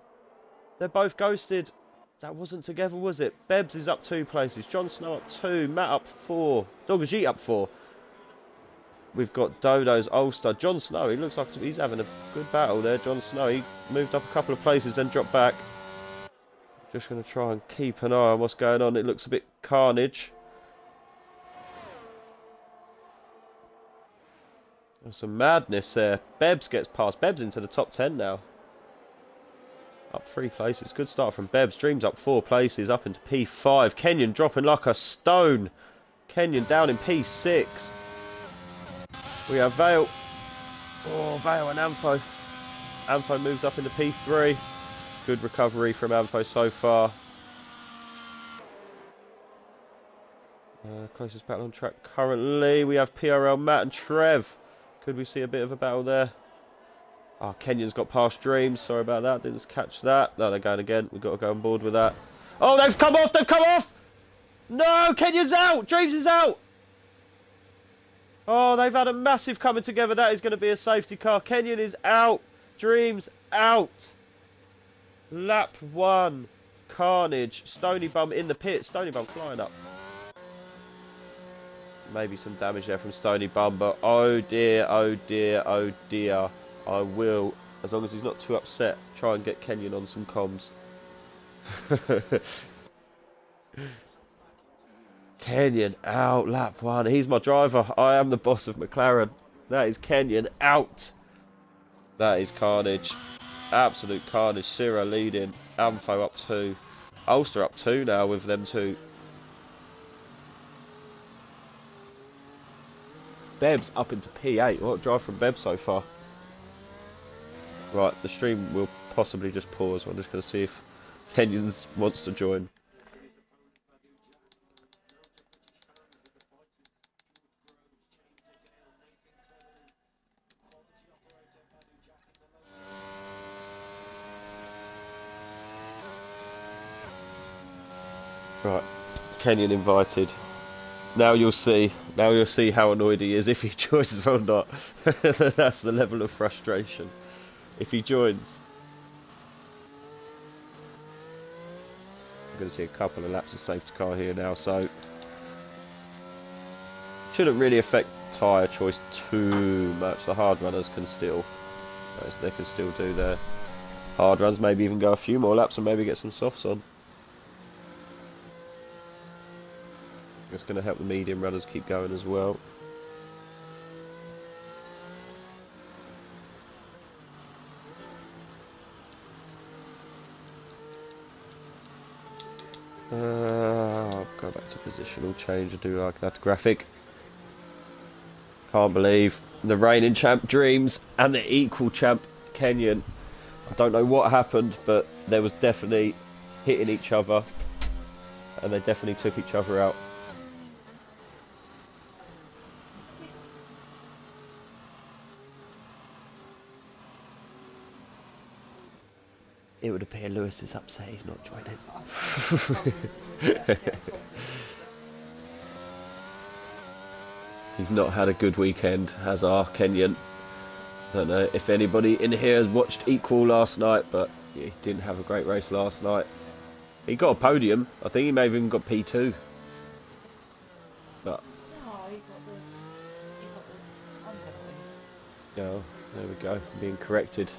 They're both ghosted. That wasn't together, was it? Bebs is up 2 places. Jon Snow up 2. Matt up 4. Dogajit up 4. We've got Dodo's Ulster. Jon Snow, he looks like he's having a good battle there. Jon Snow, he moved up a couple of places, then dropped back. Just going to try and keep an eye on what's going on. It looks a bit carnage. There's some madness there. Bebs gets past. Bebs into the top 10 now. Up 3 places. Good start from Bebs. Dreams up 4 places. Up into P5. Kenyon dropping like a stone. Kenyon down in P6. We have Vale. Oh, Vale and Anfo. Anfo moves up into P3. Good recovery from Anfo so far. Closest battle on track currently. We have PRL Matt and Trev. Could we see a bit of a battle there? Oh, Kenyon's got past Dreams. Sorry about that. Didn't catch that. No, they're going again. We've got to go on board with that. Oh, they've come off. They've come off. No, Kenyon's out. Dreams is out. Oh, they've had a massive coming together. That is going to be a safety car. Kenyon is out. Dreams out. Lap 1. Carnage. Stony Bum in the pit. Stony Bum flying up. Maybe some damage there from Stony Bum, but oh dear, oh dear, oh dear. I will, as long as he's not too upset, try and get Kenyon on some comms. Kenyon out, lap 1. He's my driver. I am the boss of McLaren. That is Kenyon out. That is carnage. Absolute carnage. Sira leading. Amfo up 2. Ulster up 2 now with them 2. Beb's up into P8. What a drive from Beb so far. Right, the stream will possibly just pause. I'm just going to see if Kenyon wants to join. Right, Kenyon invited. Now you'll see. Now you'll see how annoyed he is if he joins or not. That's the level of frustration. If he joins, I'm going to see a couple of laps of safety car here now, so shouldn't really affect tyre choice too much. The hard runners can still, they can still do their hard runs. Maybe even go a few more laps and maybe get some softs on. It's going to help the medium runners keep going as well. I'll go back to positional change. I do like that graphic. Can't believe the reigning champ Dreams and the equal champ Kenyon. I don't know what happened, but there was definitely hitting each other, and they definitely took each other out. It would appear Lewis is upset he's not joining. He's not had a good weekend, has our Kenyon. I don't know if anybody in here has watched Equal last night, but yeah, he didn't have a great race last night. He got a podium. I think he may have even got P2. But yeah, there we go. Being corrected.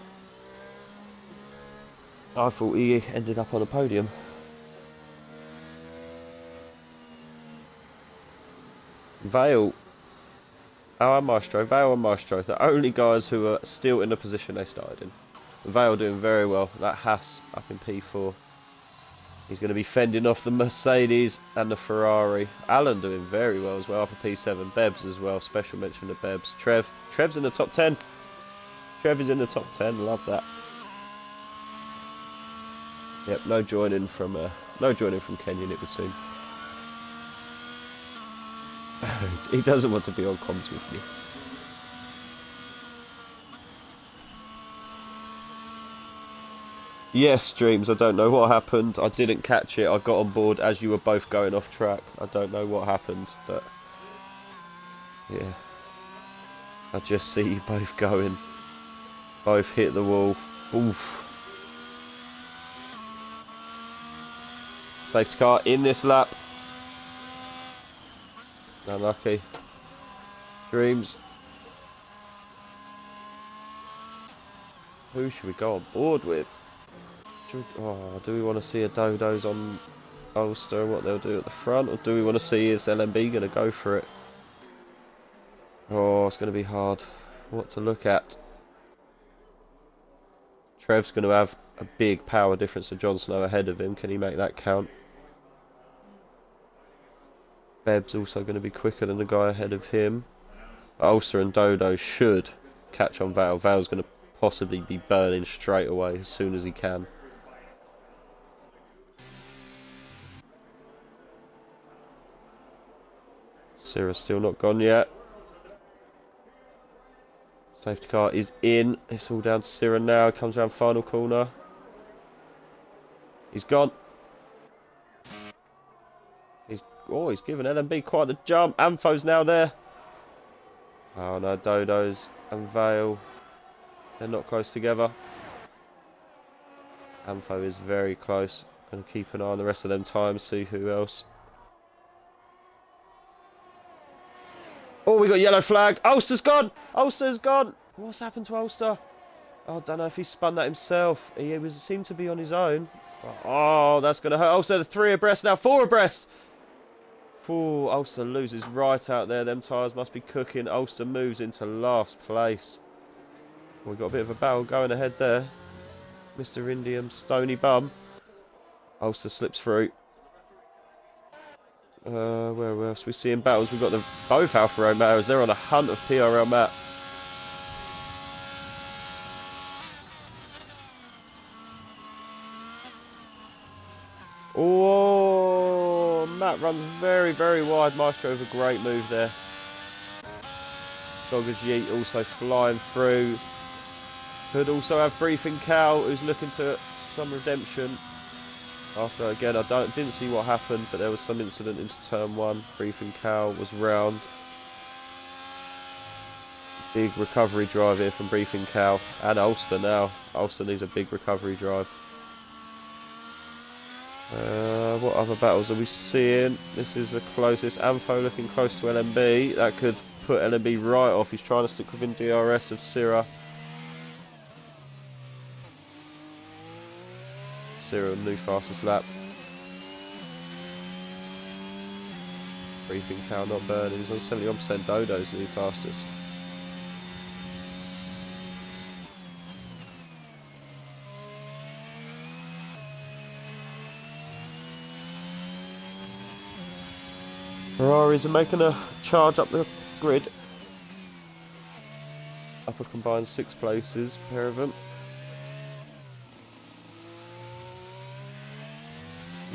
I thought he ended up on a podium. Vale. Oh, and Maestro. Vale and Maestro. The only guys who are still in the position they started in. Vale doing very well. That Haas up in P4. He's going to be fending off the Mercedes and the Ferrari. Alan doing very well as well. Up at P7. Bebs as well. Special mention to Bebs. Trev's in the top 10. Trev is in the top 10. Love that. Yep, no joining from Kenyon, it would seem. He doesn't want to be on comms with me. Yes, Dreams, I don't know what happened. I didn't catch it. I got on board as you were both going off track. I don't know what happened, but yeah. I just see you both going. Both hit the wall. Oof. Safety car in this lap. Unlucky. Dreams. Who should we go on board with? Do we want to see a Dodos on Ulster and what they'll do at the front? Or do we want to see is LMB going to go for it? Oh, it's going to be hard. What to look at? Trev's going to have a big power difference to Jon Snow ahead of him. Can he make that count? Beb's also going to be quicker than the guy ahead of him. Ulster and Dodo should catch on Vale. Vale's going to possibly be burning straight away as soon as he can. Sira's still not gone yet. Safety car is in. It's all down to Sira now. He comes around final corner. He's gone. He's given LMB quite a jump. Ampho's now there. Oh no, Dodos and Vale. They're not close together. Ampho is very close. Going to keep an eye on the rest of them times, see who else. Oh, we got yellow flag. Ulster's gone. Ulster's gone. What's happened to Ulster? Oh, I don't know if he spun that himself. He seemed to be on his own. Oh, that's going to hurt. Ulster 3 abreast now. 4 abreast. Oh, Ulster loses right out there. Them tyres must be cooking. Ulster moves into last place. We've got a bit of a battle going ahead there. Mr. Indium, Stony Bum. Ulster slips through. Where else we see in battles? We've got both Alfa Romeos. They're on a hunt of PRL Matt. Oh, Matt runs very, very wide. Maestro with a great move there. Doggers Yeet also flying through. Could also have Briefing Cow, who's looking to some redemption. After, again, I didn't see what happened, but there was some incident into turn 1. Briefing Cow was round. Big recovery drive here from Briefing Cow. And Ulster now. Ulster needs a big recovery drive. What other battles are we seeing? This is the closest. Ampho looking close to LMB. That could put LMB right off. He's trying to stick within DRS of Sira. Sira, new fastest lap. Briefing Cow not burning. He's on 71%. Dodo's new fastest. Ferraris are making a charge up the grid. Upper combined 6 places, pair of them.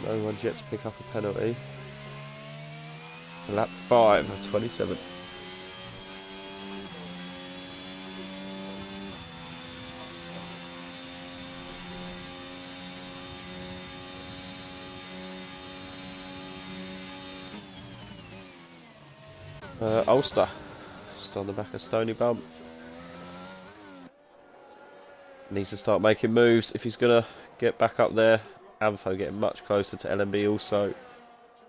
No one's yet to pick up a penalty. Lap 5 of 27. Ulster, just on the back of Stony Bum. Needs to start making moves if he's going to get back up there. Ampho getting much closer to LMB also.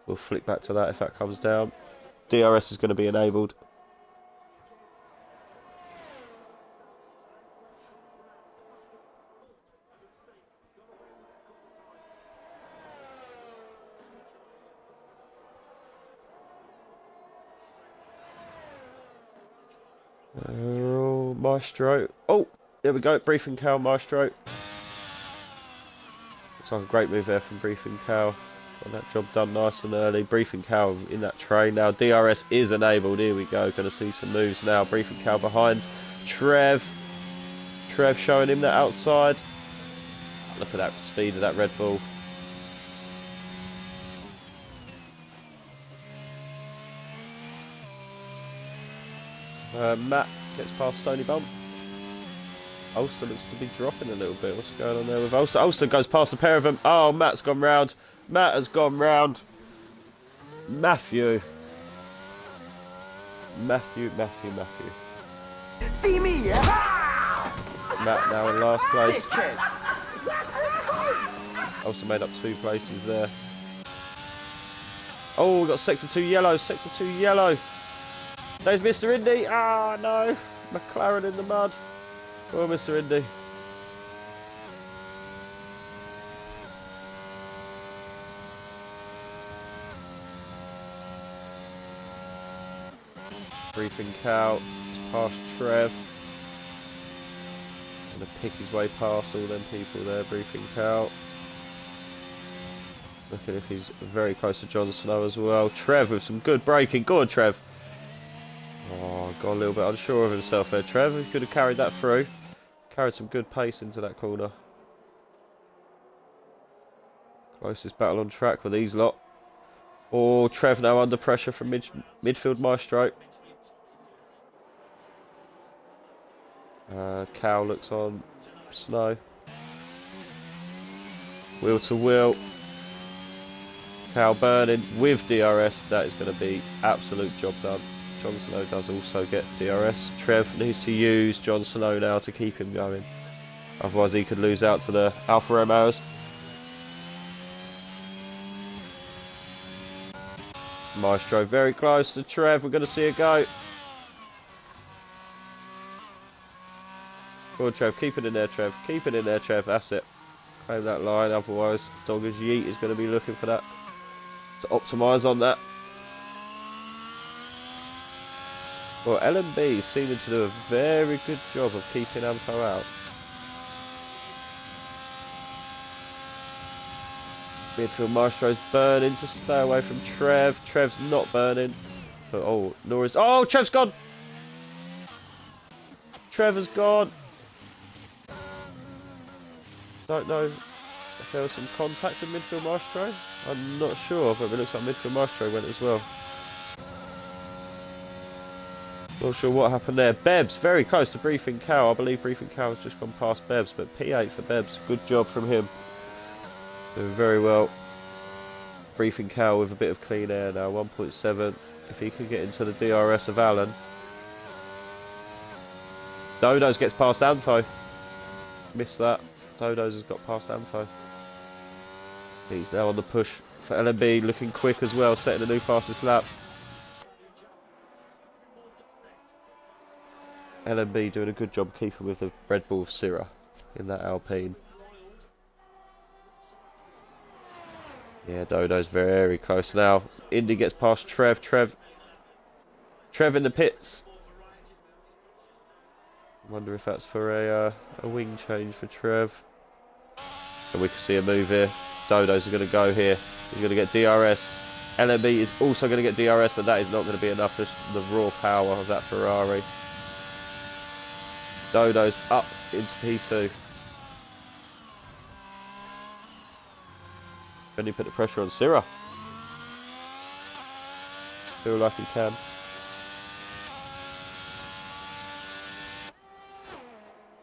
We'll flick back to that if that comes down. DRS is going to be enabled. Maestro. Oh, there we go. Briefing Cow, Maestro. Looks like a great move there from Briefing Cow. Got that job done nice and early. Briefing Cow in that train now. DRS is enabled. Here we go. Going to see some moves now. Briefing Cow behind Trev. Trev showing him that outside. Look at that speed of that Red Bull. Matt gets past Stony Bum. Ulster looks to be dropping a little bit. What's going on there with Ulster? Ulster goes past the pair of them. Oh, Matt's gone round. Matt has gone round. Matthew. See me, yeah? Matt now in last place. Ulster made up 2 places there. Oh, we've got Sector 2 yellow. Sector 2 yellow. There's Mr. Indy. Ah, no. McLaren in the mud. Oh, Mr. Indy. Briefing Cow past Trev. Gonna pick his way past all them people there. Briefing Cow. Looking if he's very close to Jon Snow as well. Trev with some good braking. Go on, Trev. Oh, got a little bit unsure of himself there, Trev. He could have carried that through. Carried some good pace into that corner. Closest battle on track for these lot. Oh, Trev now under pressure from midfield Maestro. Cow looks on Snow. Wheel to wheel. Cow burning with DRS. That is going to be absolute job done. Jon Snow does also get DRS. Trev needs to use Jon Snow now to keep him going. Otherwise he could lose out to the Alfa Romeos. Maestro very close to Trev. We're going to see a go. Go on, Trev. Keep it in there, Trev. Keep it in there, Trev. That's it. Claim that line. Otherwise, Doggers Yeet is going to be looking for that to optimise on that. Well, LMB seeming to do a very good job of keeping Anto out. Midfield Maestro's burning to stay away from Trev. Trev's not burning. But, oh, Norris. Oh, Trev's gone! Trevor's gone. Don't know if there was some contact with Midfield Maestro. I'm not sure, but it looks like Midfield Maestro went as well. Not sure what happened there. Bebs, very close to Briefing Cow. I believe Briefing Cow has just gone past Bebs, but P8 for Bebs. Good job from him. Doing very well. Briefing Cow with a bit of clean air now, 1.7. If he could get into the DRS of Alan. Dodos gets past Anfo. Missed that. Dodos has got past Anfo. He's now on the push for LMB, looking quick as well, setting a new fastest lap. LMB doing a good job keeping with the Red Bull of Syrah in that Alpine. Yeah, Dodo's very close now. Indy gets past Trev. Trev in the pits. Wonder if that's for a wing change for Trev. And we can see a move here. Dodos are going to go here. He's going to get DRS. LMB is also going to get DRS, but that is not going to be enough. Just the raw power of that Ferrari. Dodos up into P2. Can he put the pressure on Syrah? Feel like he can.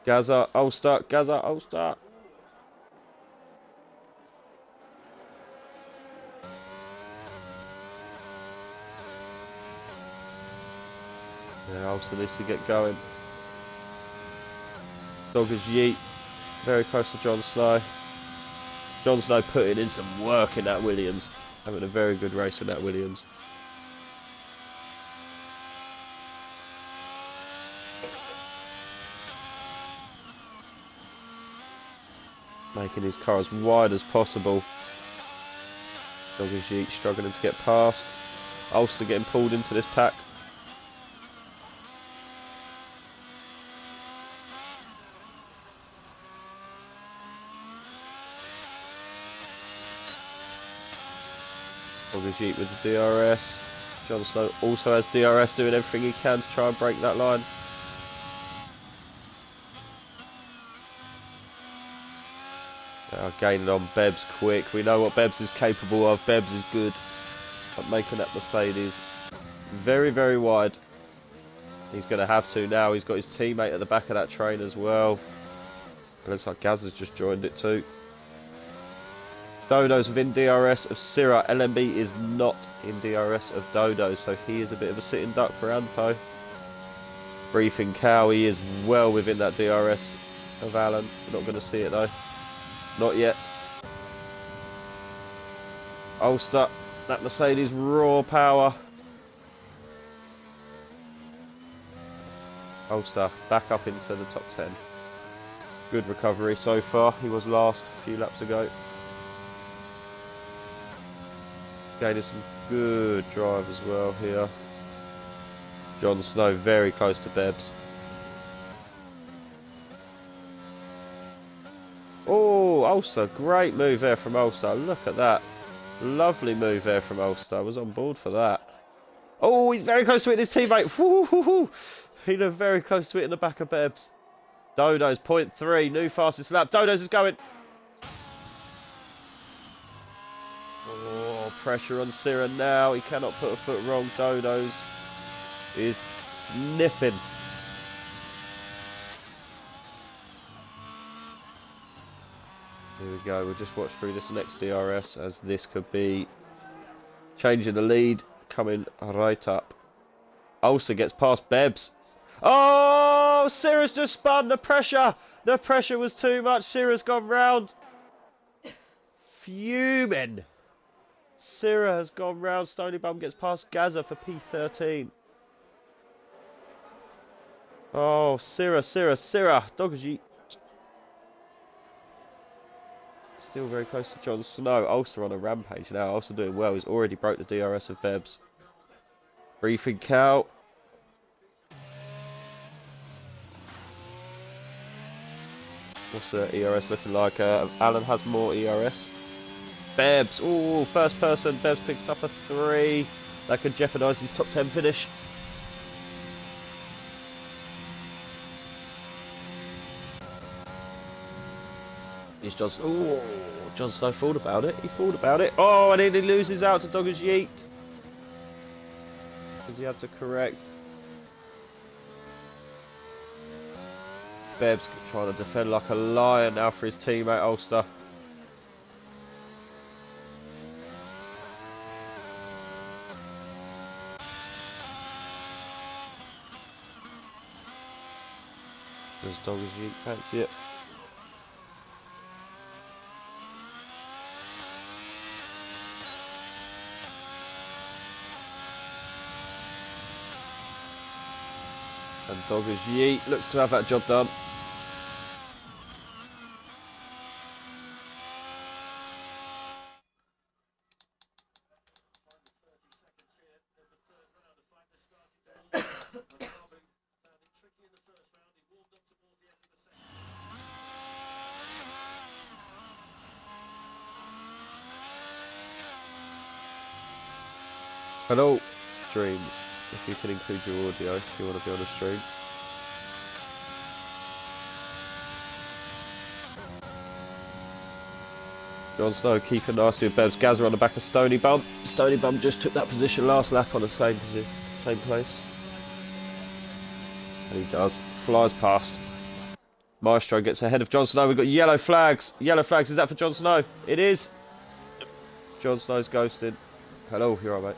Gaza, Ulster, Gaza, Ulster. Yeah, Ulster needs to get going. Doggers Yeet, very close to Jon Snow. Jon Snow putting in some work in that Williams. Having a very good race in that Williams. Making his car as wide as possible. Doggers Yeet struggling to get past. Ulster getting pulled into this pack. Doggers Yeet with the DRS. Jon Snow also has DRS, doing everything he can to try and break that line. Gaining on Bebs quick. We know what Bebs is capable of. Bebs is good at making that Mercedes very, very wide. He's going to have to now. He's got his teammate at the back of that train as well. It looks like Gaz has just joined it too. Dodo's within DRS of Syrah. LMB is not in DRS of Dodo, so he is a bit of a sitting duck for Anpo. Briefing Cow, he is well within that DRS of Alan. We're not going to see it though. Not yet. Ulster, that Mercedes raw power. Ulster back up into the top 10. Good recovery so far. He was last a few laps ago. Gaining some good drive as well here. Jon Snow very close to Bebs. Oh, Ulster, great move there from Ulster. Look at that. Lovely move there from Ulster. I was on board for that. Oh, he's very close to hitting his teammate. Woo-hoo-hoo-hoo. He looked very close to it in the back of Bebs. Dodo's 0.3, new fastest lap. Dodo's is going. Oh, pressure on Syrah now. He cannot put a foot wrong. Dodo's is sniffing. Here we go. We'll just watch through this next DRS as this could be changing the lead, coming right up. Ulster gets past Bebs. Oh, Sira's just spun. The pressure was too much. Sira's gone round. Fuming. Sira has gone round. Stony Bum gets past Gaza for P13. Oh, Sira. Doggers Yeet. Still very close to Jon Snow. Ulster on a rampage now. Ulster doing well. He's already broke the DRS of Bebs. Briefing Cow. What's the ERS looking like? Alan has more ERS. Bebs. Oh, first person. Bebs picks up a 3. That could jeopardise his top 10 finish. Is Jon Snow. Oh, Jon Snow thought about it. He thought about it. Oh, and then he loses out to Doggers Yeet. Because he had to correct. Bebs trying to defend like a lion now for his teammate Ulster. Does Doggers Yeet fancy it? And Doggers Yeet looks to have that job done. Hello, streams. If you can include your audio if you want to be on a stream. Jon Snow keeping nicely with Bebs. Gazza on the back of Stony Bum. Stony Bum just took that position last lap on the same place. And he does. Flies past. Maestro gets ahead of Jon Snow. We've got yellow flags. Yellow flags. Is that for Jon Snow? It is. Jon Snow's ghosted. Hello, you're right, mate.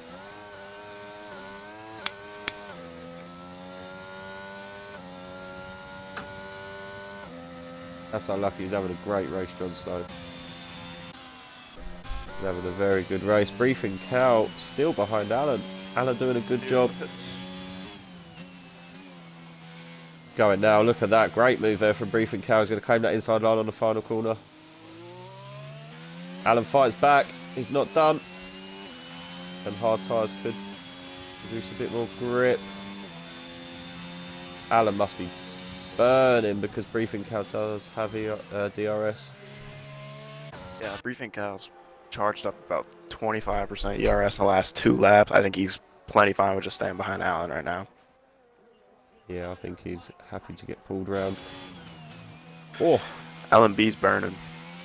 That's unlucky. He's having a great race, Jon Snow. He's having a very good race. Briefing Cow still behind Alan. Alan doing a good job. He's going now. Look at that. Great move there from Briefing Cow. He's going to claim that inside line on the final corner. Alan fights back. He's not done. And hard tyres could produce a bit more grip. Alan must be burning because Briefing Cow does have DRS. Yeah, Briefing Cow's charged up about 25% ERS in the last 2 laps. I think he's plenty fine with just staying behind Alan right now. Yeah, I think he's happy to get pulled round. Oh, Alan B's burning.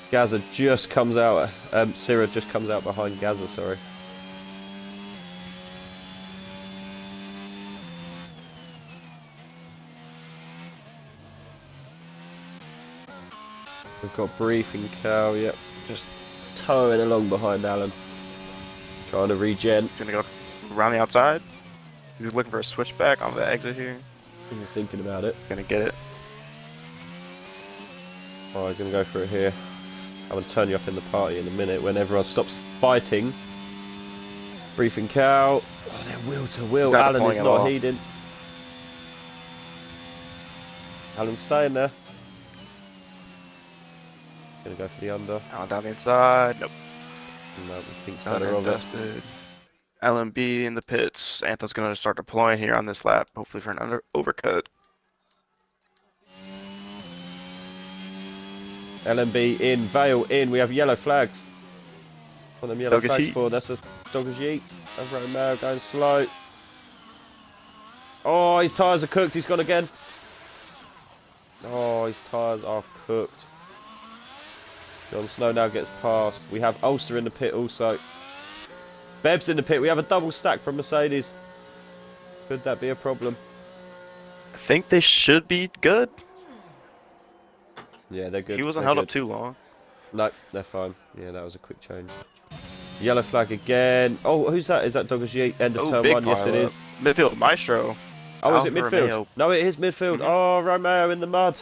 Gaza just comes out. Sira just comes out behind Gaza, sorry. We've got Briefing Cow, yep, just towing along behind Alan. Trying to regen. He's gonna go around the outside. He's looking for a switchback on the exit here. He was thinking about it. Gonna get it. Oh, he's gonna go for it here. I'm gonna turn you up in the party in a minute when everyone stops fighting. Briefing Cow. Oh, they're wheel to wheel. Alan is not heeding. Alan's staying there. Gonna go for the under. Alan down the inside. Nope. No, he thinks better of it. LMB in the pits. Anthos gonna start deploying here on this lap, hopefully for an overcut. LMB in, Vale in. We have yellow flags. What them yellow Doggers flags Yeet. for? That's a Doggers Yeet. Over Romeo going slow. Oh, his tyres are cooked. He's gone again. Oh, his tyres are cooked. Jon Snow now gets past. We have Ulster in the pit also. Bebs in the pit. We have a double stack from Mercedes. Could that be a problem? I think they should be good. Yeah, they're good. He wasn't They're held good. up too long. No, they're fine. Yeah, that was a quick change. Yellow flag again. Oh, who's that? Is that Doggers Yeet? End of Oh, turn big 1. Yes, it pile up. is. Midfield Maestro. Oh, is it Alfa midfield? Romeo. No, it is midfield. Mhm. Oh, Romeo in the mud.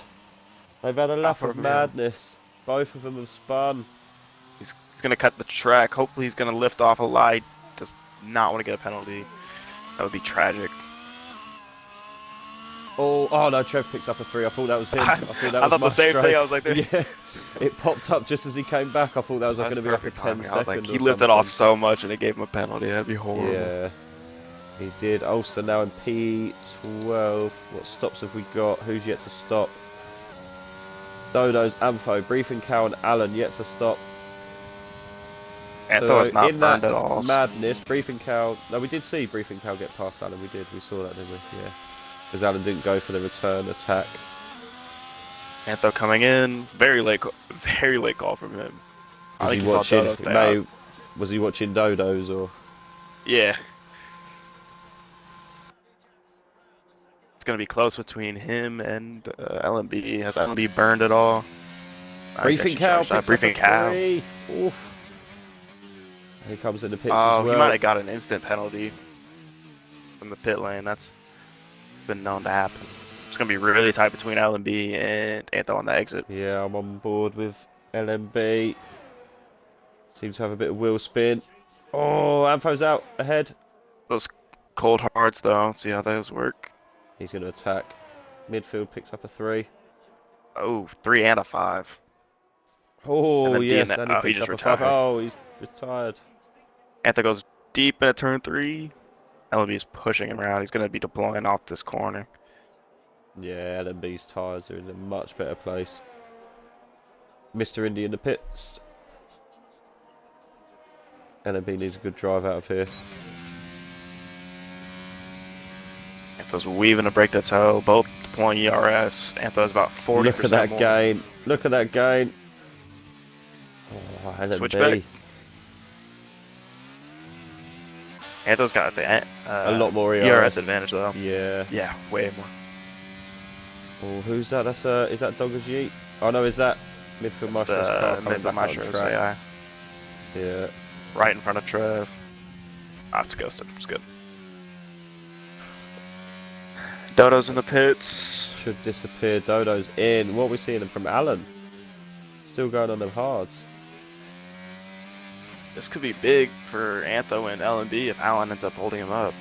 They've had a lap Alfa of Romeo. madness. Both of them have spun. He's gonna cut the track. Hopefully he's gonna lift off a lie. Does not want to get a penalty. That would be tragic. Oh no, Trev picks up a 3. I thought that was him. I thought that I was thought the same Maestro. thing. I was like, Yeah, it popped up just as he came back. I thought that was going to be like a 10 I second was like, he or lifted something. off so much and it gave him a penalty. That'd be horrible. Yeah, he did. Also now in P12. What stops have we got? Who's yet to stop? Dodo's, Ampho, Briefing Cow and Alan yet to stop. Antho is not in burned that at all. madness, Briefing Cow... No, we did see Briefing Cow get past Alan. We did. We saw that, didn't we? Yeah. Because Alan didn't go for the return attack. Antho coming in. Very late call from him. I Was think he he saw watching? Dodo stay out. Was he watching Dodos or? Yeah. It's gonna be close between him and LMB. Has LMB burned at all? Briefing Cow. Briefing Cow. Oof. He comes in the pits Oh, as well. he might have got an instant penalty from the pit lane. That's been known to happen. It's gonna be really tight between LMB and Antho on the exit. Yeah, I'm on board with LMB. Seems to have a bit of wheel spin. Oh, Ampho's out ahead. Those cold hards though. Let's see how those work. He's going to attack. Midfield picks up a 3. Oh, 3 and a 5. Oh, And then yes, DNF and he he picks just up a 5. retired. Oh, he's retired. Antho goes deep into turn 3. LMB is pushing him around. He's gonna be deploying off this corner. Yeah, LMB's tyres are in a much better place. Mr. Indy in the pits. LMB needs a good drive out of here. Antho's weaving to break the toe. Both deploying ERS. Antho's about 40%. Look at that more. gain. Look at that gain. Oh, LMB. Switchback. Antho's got the A lot more ERS ERS. advantage though. Yeah. Yeah, way more. Oh, who's that? That's is that Doggers Yeet? Oh no, is that midfield Maestro's car coming Mid back on Maestro's track? AI. Yeah. Right in front of Trev. Ah, it's ghosted. It's good. Dodo's in the pits. Should disappear. Dodo's in. What are we seeing from Alan? Still going on them hards. This could be big for Antho and LMB if Alan ends up holding him up.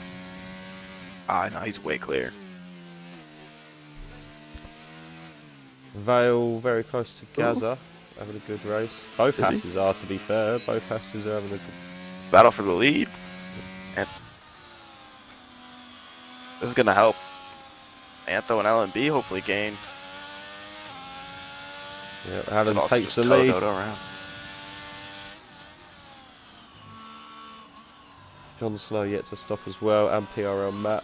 Ah, no, he's way clear. Vale very close to Gaza, having a good race. Both Is he? Hasses are, to be fair. Both Hasses are having a good... Battle for the lead. And this is gonna help Antho and LMB hopefully gain. Yeah, Alan Could also takes just the tow lead. Dodo around. Jon Snow yet to stop as well, and PRL Matt.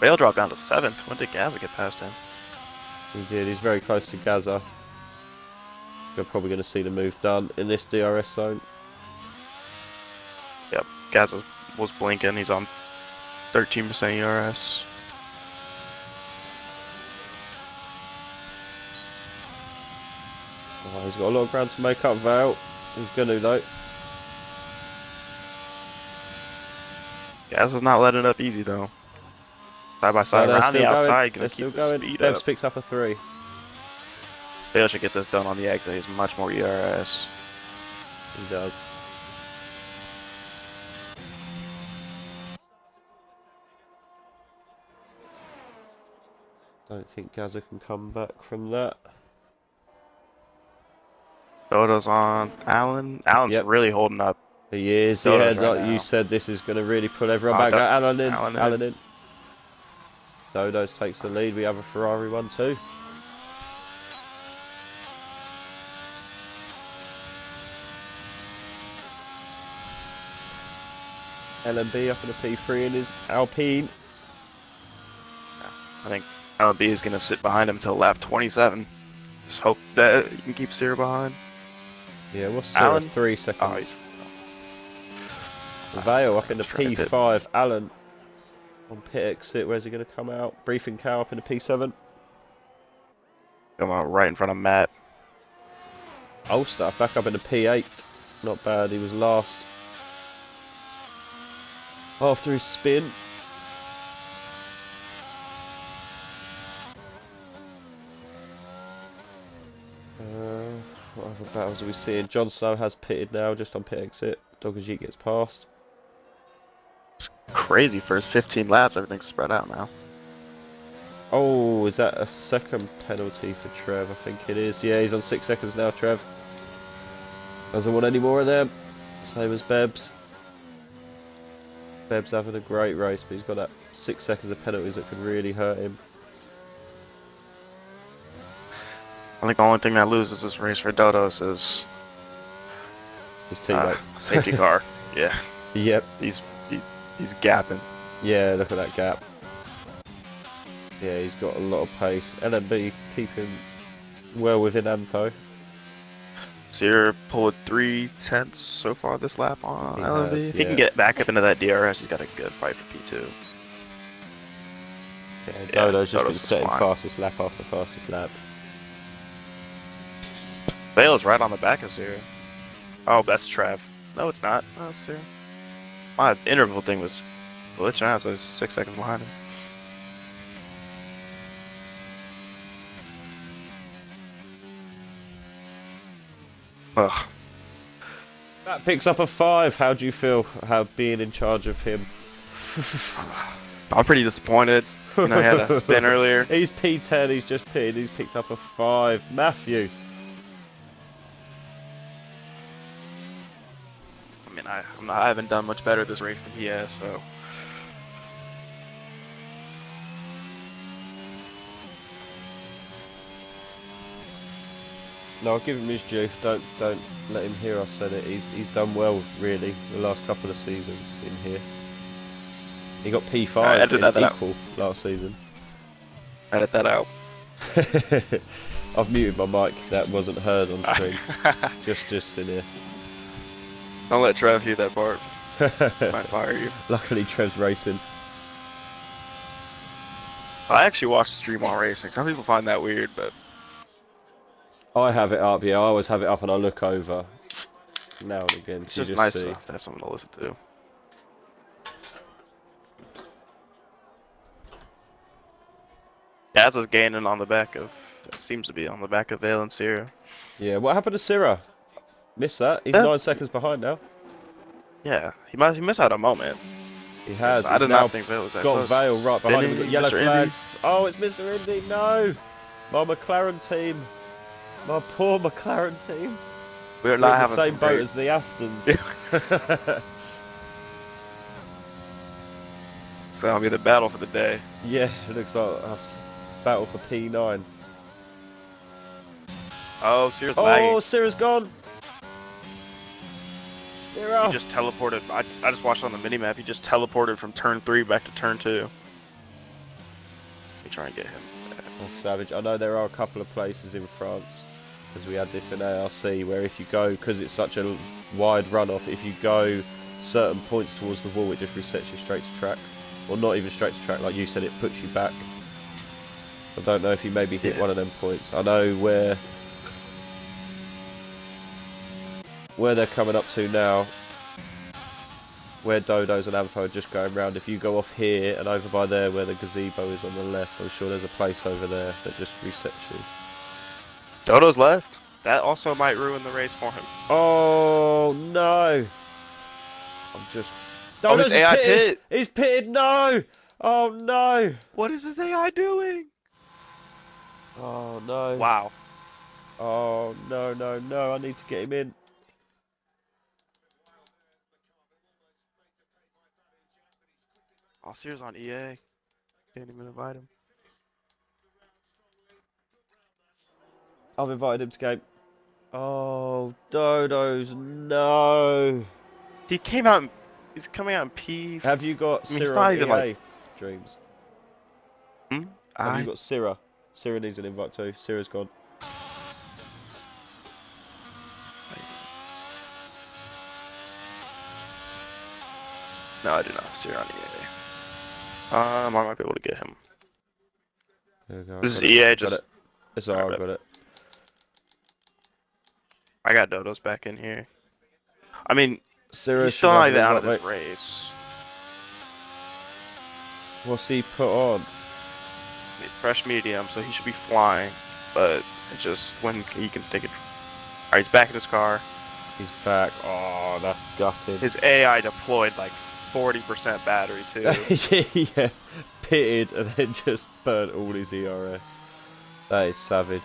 Bale dropped down to 7th. When did Gaza get past him? He did. He's very close to Gaza. We're probably going to see the move done in this DRS zone. Yep, Gaza was blinking. He's on 13% ERS. Oh, he's got a lot of ground to make up, Vale. He's going to, though. Gaza's not letting it up easy though. Side by side, they're around still the going. outside, They're gonna still keep the going. speed Debs up. picks up a 3. Bale should get this done on the exit. He's much more ERS. He does. Don't think Gaza can come back from that. Dodo's on Allen. Allen's Yep. really holding up. He is. Dodo's Yeah, right like you now. said, this is going to really pull everyone Oh, back. Alan in. Alan in. Alan in. Dodos takes the lead. We have a Ferrari 1-2. LMB up in a P3 in his Alpine. I think LB is gonna sit behind him until lap 27. Just hope that you can keep Sierra behind. Yeah, what's Alan? 3 Oh, seconds? he's Vale up in the Straight pit. P5. Alan. On pit exit, where's he going to come out? Briefing cow up in the P7. Come on, right in front of Matt. Ulster back up in the P8. Not bad, he was last. After his spin. What other battles are we seeing? Jon Snow has pitted now, just on pit exit. Dogajit gets past. It's crazy for his 15 laps. Everything's spread out now. Oh, is that a second penalty for Trev? I think it is. Yeah, he's on 6 seconds now, Trev. Doesn't want any more of them. Same as Bebs. Bebs having a great race, but he's got that 6 seconds of penalties that could really hurt him. I think the only thing that loses this race for Dodos is His teammate. safety car. Yeah, Yep. he's gapping. Yeah, look at that gap. Yeah, he's got a lot of pace. LMB keeping well within Anfo. Sear pulled 3/10 so far this lap on He LMB. has, If he yeah. can get back up into that DRS, he's got a good fight for P2. Yeah, Yeah, Dodo's just Dodo's been is setting fine. fastest lap after fastest lap. Vale's right on the back of Sear. Oh, that's Trev. No, it's not. Oh, Sear. My interval thing was glitching out, so I was 6 seconds behind him. Ugh. That picks up a 5. How do you feel being in charge of him? I'm pretty disappointed. You know, he had a spin earlier. He's P10, he's just pitted, he's picked up a 5. Matthew. I mean, I haven't done much better this race than he has, so. No, I'll give him his due. Don't let him hear us said it. He's done well, really, the last couple of seasons in here. He got P5 edit that out. equal last season. Edit that out. I've muted my mic. That wasn't heard on stream. just in here. Don't let Trev hear that part. Might fire you. Luckily, Trev's racing. I actually watched the stream while racing. Some people find that weird, but I have it up. Yeah, I always have it up, and I look over now and again. it's So you just nice see. to have something to listen to. Daz was gaining on the back of, seems to be on the back of Vale and Sierra. Yeah, what happened to Syrah? Missed that. He's Yeah. 9 seconds behind now. Yeah, he missed out a moment. He has. I He's did now not think Vale was that got close. Vale right behind him. We've got Spinning, yellow Mr. flags. Oh, it's Mr. Indy. No, my McLaren team. My poor McLaren team. We're We're not in having the same some boat great- as the Astons. So that'll be the battle for the day. Yeah, it looks like us battle for P9. Oh, Sierra's Oh, lagging. Syrah's gone. He Syrah. just teleported. I just watched on the minimap. He just teleported from turn 3 back to turn 2. Let me try and get him. That's savage. I know there are a couple of places in France, because we had this in ARC, where if you go, because it's such a wide runoff, if you go certain points towards the wall, it just resets you straight to track. Or not even straight to track, like you said, it puts you back. I don't know if you maybe hit Yeah. one of them points. I know where they're coming up to now, where Dodos and Anfo are just going round. If you go off here and over by there where the gazebo is on the left, I'm sure there's a place over there that just resets you. Dodo's left. That also might ruin the race for him. Oh no! I'm just. Oh, his Dodos is AI pitted! pit. He's pitted! No! Oh no! What is his AI doing? Oh no! Wow. Oh no! I need to get him in. Oh, Sears on EA. Can't even invite him. I've invited him to game. Oh, Dodos, no! He came out. He's coming out in P. Have you got I mean, he's Syrah not on even, EA like- Dreams? Hmm? Have you got Syrah? Syrah needs an invite too. Syrah's gone. No, I do not. Sear on EA. I might be able to get him. There we go. This is Got it. EA, Got just... it. It's alright, Alright. got it. I got Dodos back in here. I mean, Ciro he's should still have not it even in out right, of this mate. race. What's he put on? Fresh medium, so he should be flying. But it's just when he can take it. Alright, he's back in his car. He's back. Oh, that's gutted. His AI deployed like 40% battery too. Yeah, pitted and then just burnt all his ERS. That is savage.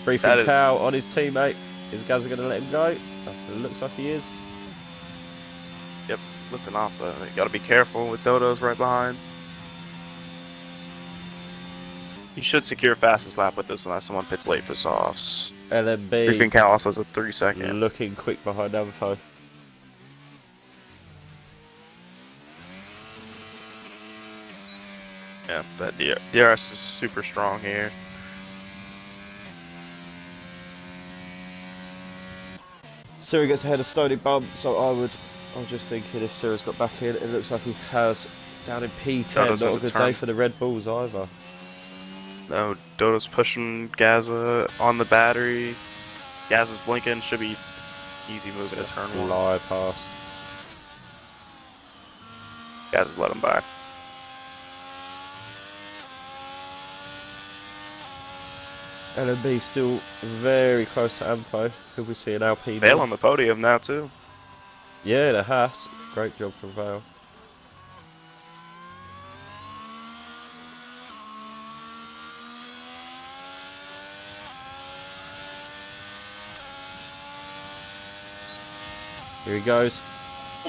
Briefing That is- cow on his teammate. Is Gazza going to let him go? It looks like he is. Yep, lifting off, but you gotta be careful with Dodos right behind. You should secure fastest lap with this unless someone pits late for softs. Briefing LMB count also has a 3-second. looking quick behind Anfo. Yeah, that DRS is super strong here. Ciro gets ahead of Stony Bump, so I was just thinking if Ciro's got back in, it looks like he has down in P10. Dodo's Not a over good turn. day for the Red Bulls either. No, Dodo's pushing Gaza on the battery. Gaza's blinking, should be easy move into turn one. Fly past. Gaza's let him by. LMB still very close to Anfo. Could we see an Alpine? Vale on the podium now too. Yeah, the Haas. Great job from Vale. Here he goes.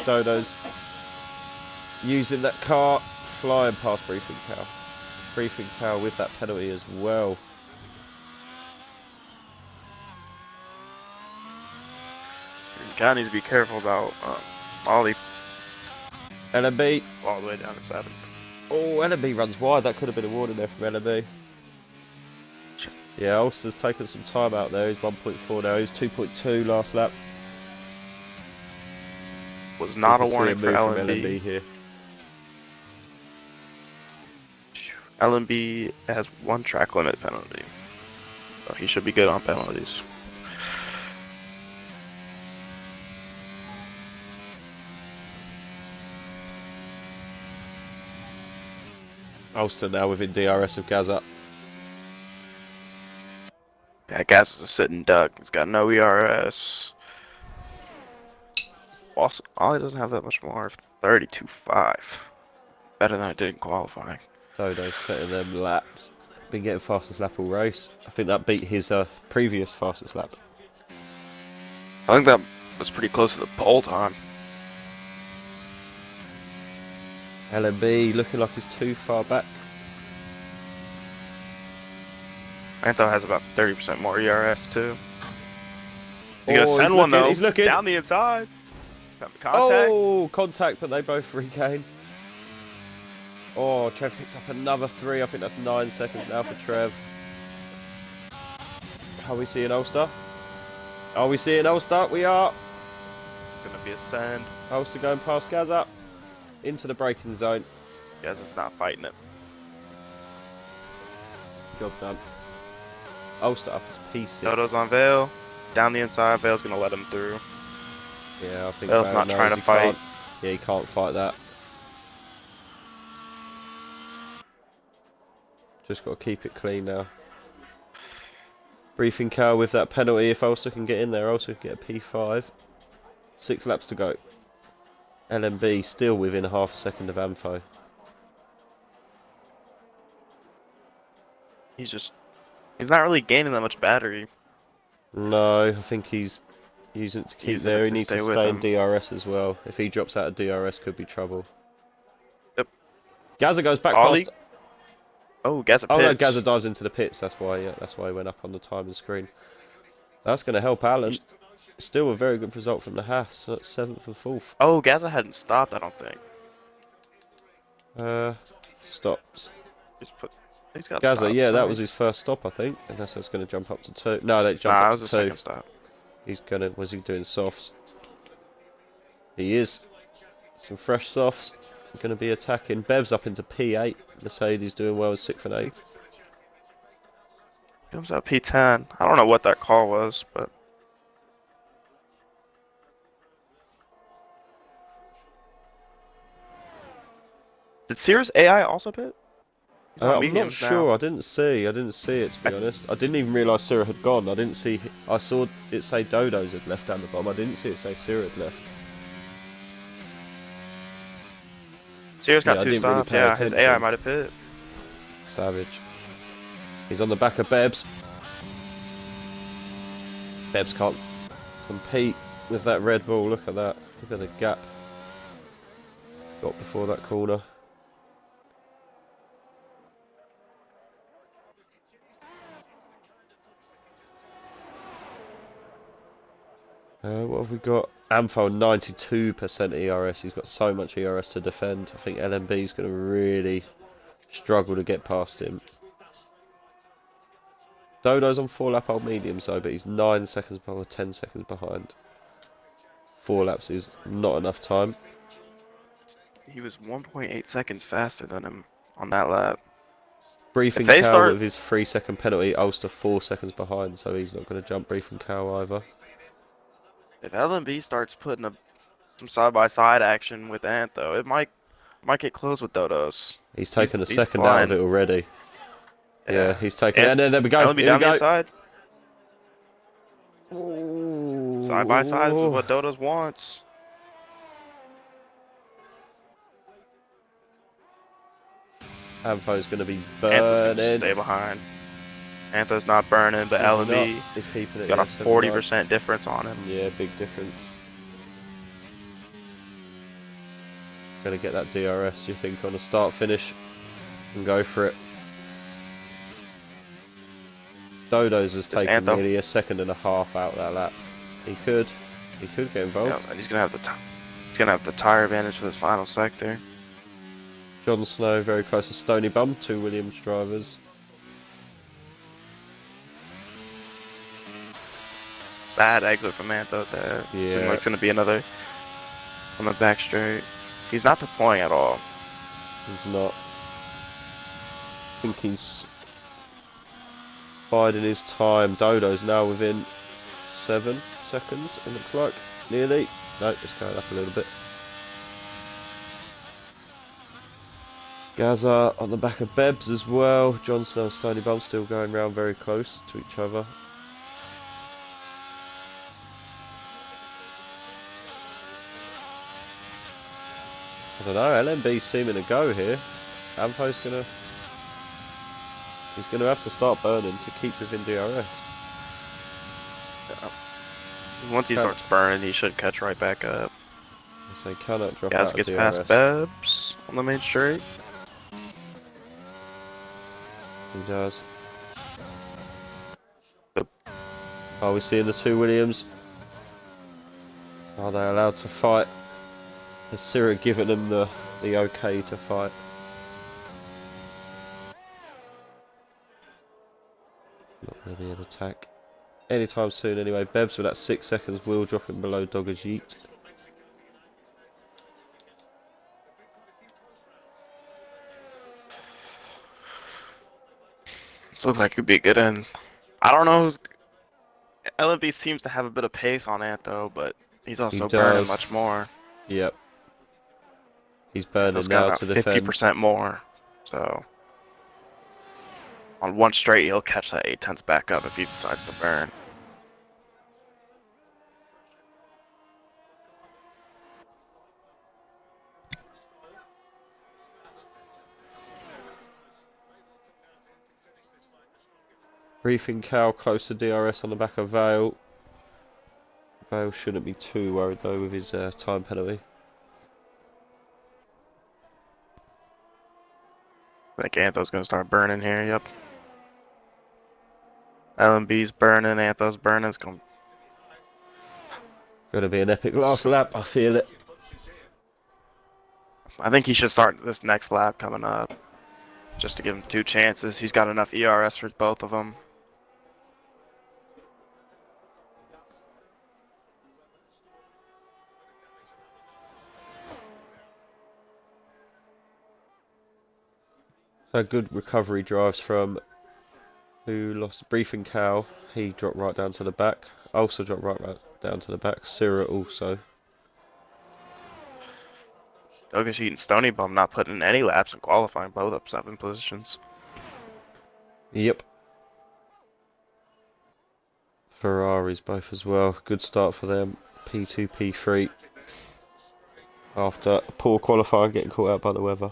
Dodo's using that car, flying past Briefing Cow. Briefing Cow with that penalty as well. You kinda need to be careful about Ollie LMB. all the way down to 7th. Oh, LMB runs wide. That could have been a warning there from LMB. Yeah, Ulster's taken some time out there. He's 1.4 now. He's 2.2 last lap. Was not a You can see warning for move from LMB. here. LMB has 1 track limit penalty. So he should be good on penalties. Ulster now within DRS of Gaza. That gas is a sitting duck. He's got no ERS. Also, Ollie doesn't have that much more. 32.5. Better than I did in qualifying. Dodo's setting them laps. Been getting fastest lap all race. I think that beat his previous fastest lap. I think that was pretty close to the pole time. LMB looking like he's too far back. Anto has about 30% more ERS too. He's Oh, gonna he's send one looking, though. he's looking. Down the inside. Got the contact. Oh, contact, but they both regain. Oh, Trev picks up another 3. I think that's 9 seconds now for Trev. Are we seeing Ulster? Are we seeing Ulster? We are. Gonna be a send. Ulster going past Gaza. Into the braking zone. Guess it's not fighting it. Job done. Ulster up to P6. Dodo's on Vale. Down the inside. Vale's gonna let him through. Yeah, I think Vale's Vale not knows trying to he fight. can't- Yeah, he can't fight that. Just got to keep it clean now. Briefing car with that penalty. If Ulster can get in there, Ulster can get a P5. 6 laps to go. LMB still within half a second of Anfo. He's not really gaining that much battery. No, I think he's using it to keep Using there. it He to needs to stay with stay in him. DRS as well. If he drops out of DRS, could be trouble. Yep. Gaza goes back Ollie? past. Oh, Gaza Oh no, pits. Gaza dives into the pits. That's why. Yeah, that's why he went up on the timing screen. That's going to help Alan. Still a very good result from the Haas. So that's 7th and 4th. Oh, Gaza hadn't stopped, I don't think. Stops. He's got Gaza, stopped, yeah, that right? was his first stop, I think. Unless that's going to jump up to 2. No, they jumped Nah, up that was to the 2. second stop. He's gonna. Was he doing softs? He is. Some fresh softs. going to be attacking. Bev's up into P8. Mercedes doing well as 6th and 8th. Comes out P10. I don't know what that call was, but did Cirrus AI also pit? He's on I'm not mediums sure. now. I didn't see it, to be honest. I didn't even realise Syrah had gone. I didn't see. I saw it say Dodos had left down the bottom. I didn't see it say Syrah had left. Cirrus got I 2 didn't really stops. pay Yeah, his attention. AI might have pit. Savage. He's on the back of Bebs. Bebs can't compete with that Red Bull. Look at that. Look at the gap. Got before that corner. What have we got? Amfo 92% ERS. He's got so much ERS to defend. I think LMB is going to really struggle to get past him. Dodo's on 4 lap old mediums though, but he's 9 seconds behind, 10 seconds behind. 4 laps is not enough time. He was 1.8 seconds faster than him on that lap. Briefing they Cow start- with his 3-second penalty, Ulster 4 seconds behind, so he's not going to jump Briefing Cow either. If LMB starts putting some side-by-side action with Antho, it might get close with Dodos. He's taken a he's second out of flying. it already. Yeah, he's taken it. And And there we go. LMB Here down we the go. inside. Side-by-side is what Dodos wants. Amfo's going to be Antho's gonna burning. stay behind. Antho's not burning, but Is he LMB not? He's keeping has it. got a yeah, 79. 40% difference on him. Yeah, big difference. Gonna get that DRS, do you think, on a start finish and go for it? Dodos has taken Antho. nearly a second and a half out that lap. He could get involved. Yeah, and he's gonna have the tire advantage for this final sector. Jon Snow very close to Stony Bum, 2 Williams drivers. Bad exit from Antho there. Yeah. Seems like it's gonna be another on the back straight. He's not deploying at all. He's not. I think he's biding his time. Dodo's now within 7 seconds, it looks like. Nearly. No, it's going up a little bit. Gaza on the back of Bebs as well. Jon Snow and Stony Bum still going round very close to each other. I don't know, LMB's seeming to go here. Amfo's he's gonna have to start burning to keep within DRS. Once he starts burning, he should catch right back up. So he cannot drop Gaz out gets of past DRS. Bebs on the main straight. He does. Yep. Are we seeing the 2 Williams? Are they allowed to fight? Has Syrah given them the okay to fight? Not really an attack. Anytime soon anyway. Bebs with that 6 seconds will drop him below Dogger's Yeet. This looks like it could be a good end. I don't know who's... LMB seems to have a bit of pace on Antho, but he's also burning does. much more. Yep. He's burning Antho's got now about to defend. 50% more. So on one straight, he'll catch that 8/10 back up if he decides to burn. Briefing Cow close to DRS on the back of Vale. Vale shouldn't be too worried though with his time penalty. I think Antho's gonna start burning here. Yep. LMB's burning, Antho's burning. It's gonna... Gonna be an epic last lap, I feel it. I think he should start this next lap coming up, just to give him 2 chances. He's got enough ERS for both of them. Had good recovery drives from who lost Briefing Cow. He dropped right down to the back. Also dropped right down to the back. Syrah also. Douglas Yeet and Stony Bum not putting in any laps in qualifying, both up 7 positions. Yep. Ferraris both as well. Good start for them. P2, P3. After poor qualifying, getting caught out by the weather.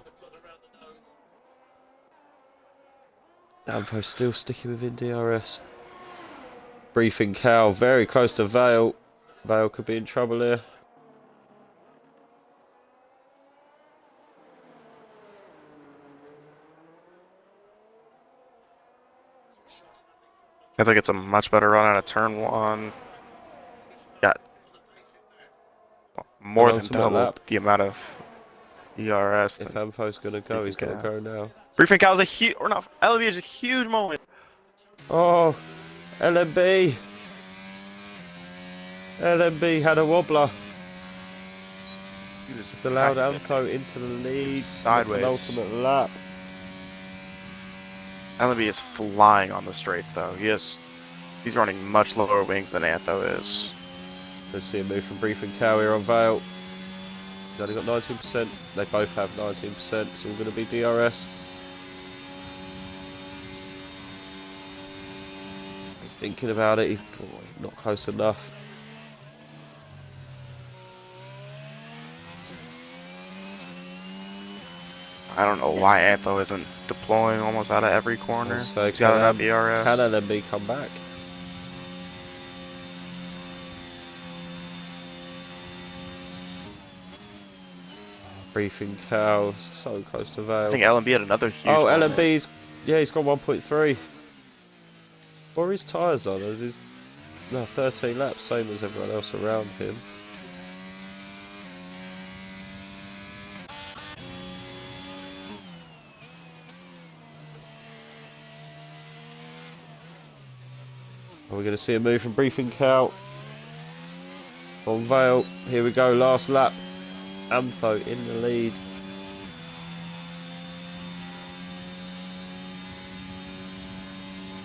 Anfo still sticking within DRS. Briefing Cow very close to Vale. Vale could be in trouble here. I think it's a much better run out of turn 1. Got more than Penultimate double lap. the amount of DRS. If Anfo's going to go, he's got to go now. Briefing Cow is a huge, or not, LB is a huge moment. Oh, LMB. LMB had a wobbler. It's allowed Anfo into the lead. Sideways. Penultimate lap. LB is flying on the straights though. He's running much lower wings than Antho is. Let's see a move from Briefing Cow here on Vale. He's only got 19%. They both have 19%. It's all going to be DRS. He's thinking about it. He's not close enough. I don't know why Antho isn't deploying almost out of every corner. So He's got enough DRS. Can LMB come back? Briefing Cow, so close to Vale. I think LMB had another huge moment. LMB's, yeah, he's got 1.3. What are his tyres on? He's 13 laps, same as everyone else around him. Are we going to see a move from Briefing Cow on Vale? Here we go, last lap. Anfo in the lead.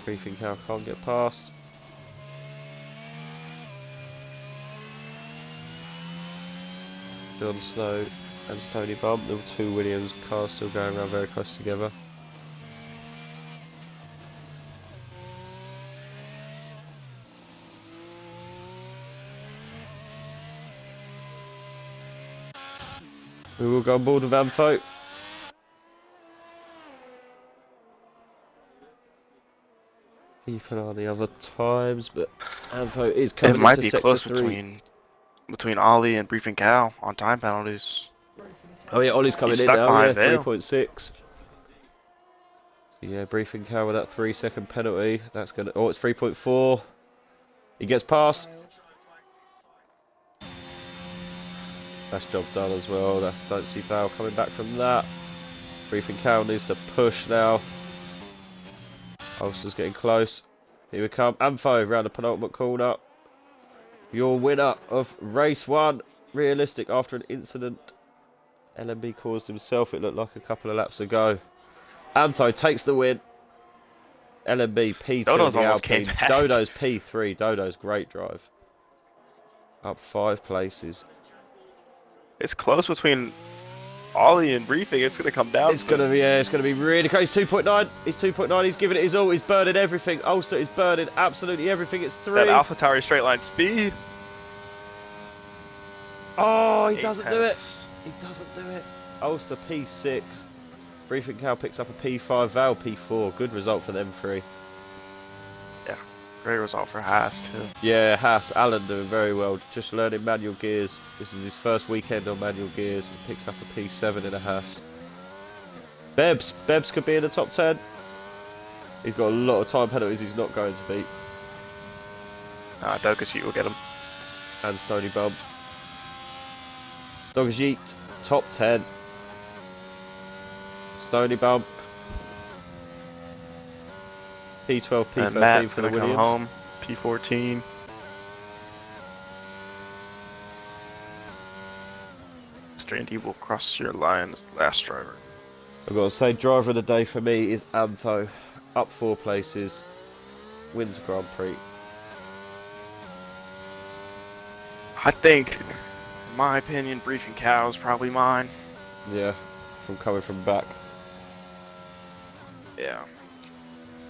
Briefing Cow can't get past. Jon Snow and Stony Bump, the two Williams cars still going around very close together. We will go on board with Anfo. Keep an eye on the other times, but Anfo is coming It might into be sector close 3. between Ollie and Briefing Cow on time penalties. Oh yeah, Ollie's coming He's in stuck now, yeah, behind Vale. 3.6. So yeah, Briefing Cow with that 3-second penalty. That's gonna, oh, it's 3.4. He gets past. That's job done as well. Don't see Vale coming back from that. Briefing Cow needs to push now. Ulster's getting close. Here we come. Anfo round the penultimate corner. Your winner of race 1. Realistic after an incident LMB caused himself, it looked like a couple of laps ago. Anfo takes the win. LMB P2 Dodo's the almost came Alpine. back. Dodo's P3. Dodo's great drive. Up 5 places. It's close between Ollie and Briefing. It's going to come down. It's gonna be really close. He's 2.9. He's 2.9. He's giving it his all. He's burning everything. Ulster is burning absolutely everything. It's 3. That Alpha Tauri straight line speed. Oh, he doesn't do it. 8/10. He doesn't do it. Ulster P6. Briefing Cow picks up a P5. Val P4. Good result for them 3. Great result for Haas too. Yeah, Haas, Alan doing very well. Just learning manual gears. This is his first weekend on manual gears. He picks up a P7 in a Haas. Bebs could be in the top 10. He's got a lot of time penalties he's not going to beat. Douglas will get him. And Stony Bump. Dogjeet, top 10. Stony Bump. P12, And P13 Matt's for the going to come Williams. home. P14. Strandy will cross your line as the last driver. I've got to say, driver of the day for me is Antho. Up 4 places, wins the Grand Prix. I think, in my opinion, Briefing Cow is probably mine. Yeah, from coming from back, Yeah.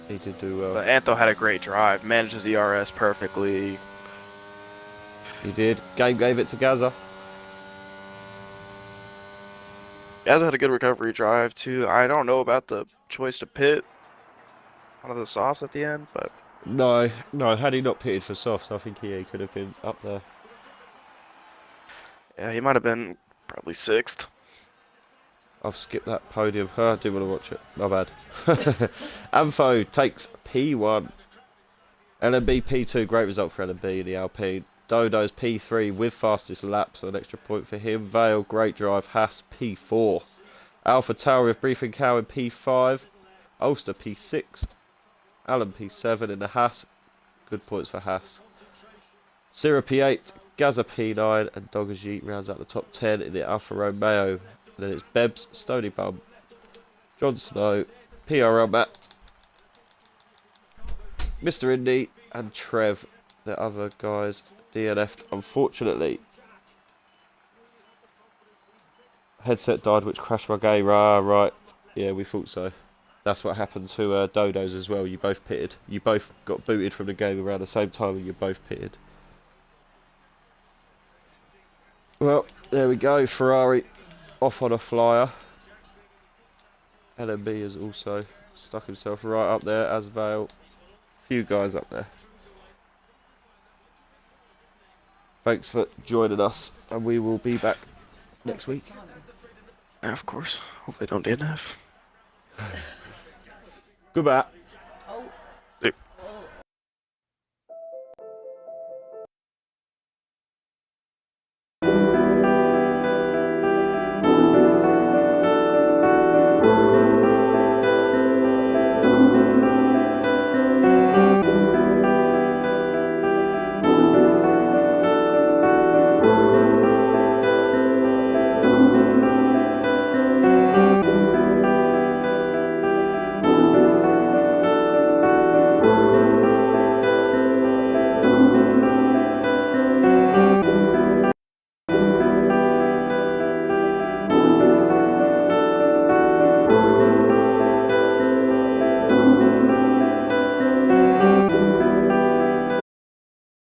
he did do well. But Antho had a great drive, manages the RS perfectly. He did. Game gave it to Gaza. Gaza had a good recovery drive too. I don't know about the choice to pit one of the softs at the end, but No, had he not pitted for softs, I think he could have been up there. yeah, he might have been probably 6th. I've skipped that podium. I do want to watch it. My bad. Anfo takes P1. LMB P2, great result for LMB in the Alpine. Dodo's P3 with fastest lap, so an extra point for him. Vale, great drive. Haas P4. Alpha Tower with Briefing Cow in P5. Ulster P6. Allen P7 in the Haas. Good points for Haas. Syrah P8. Gaza P9. And Dogajit rounds out the top 10 in the Alfa Romeo. And then it's Bebs, Stony Bum, Jon Snow, PRL Matt, Mr. Indy, and Trev. The other guys DNF'd, unfortunately. Headset died, which crashed my game. Right. Yeah, we thought so. That's what happened to Dodo's as well. You both pitted. You both got booted from the game around the same time, and you both pitted. Well, there we go. Ferrari off on a flyer. LMB has also stuck himself right up there, as Vale. Few guys up there. Thanks for joining us, and we will be back next week. Yeah, of course. Hope they don't DNF. Goodbye.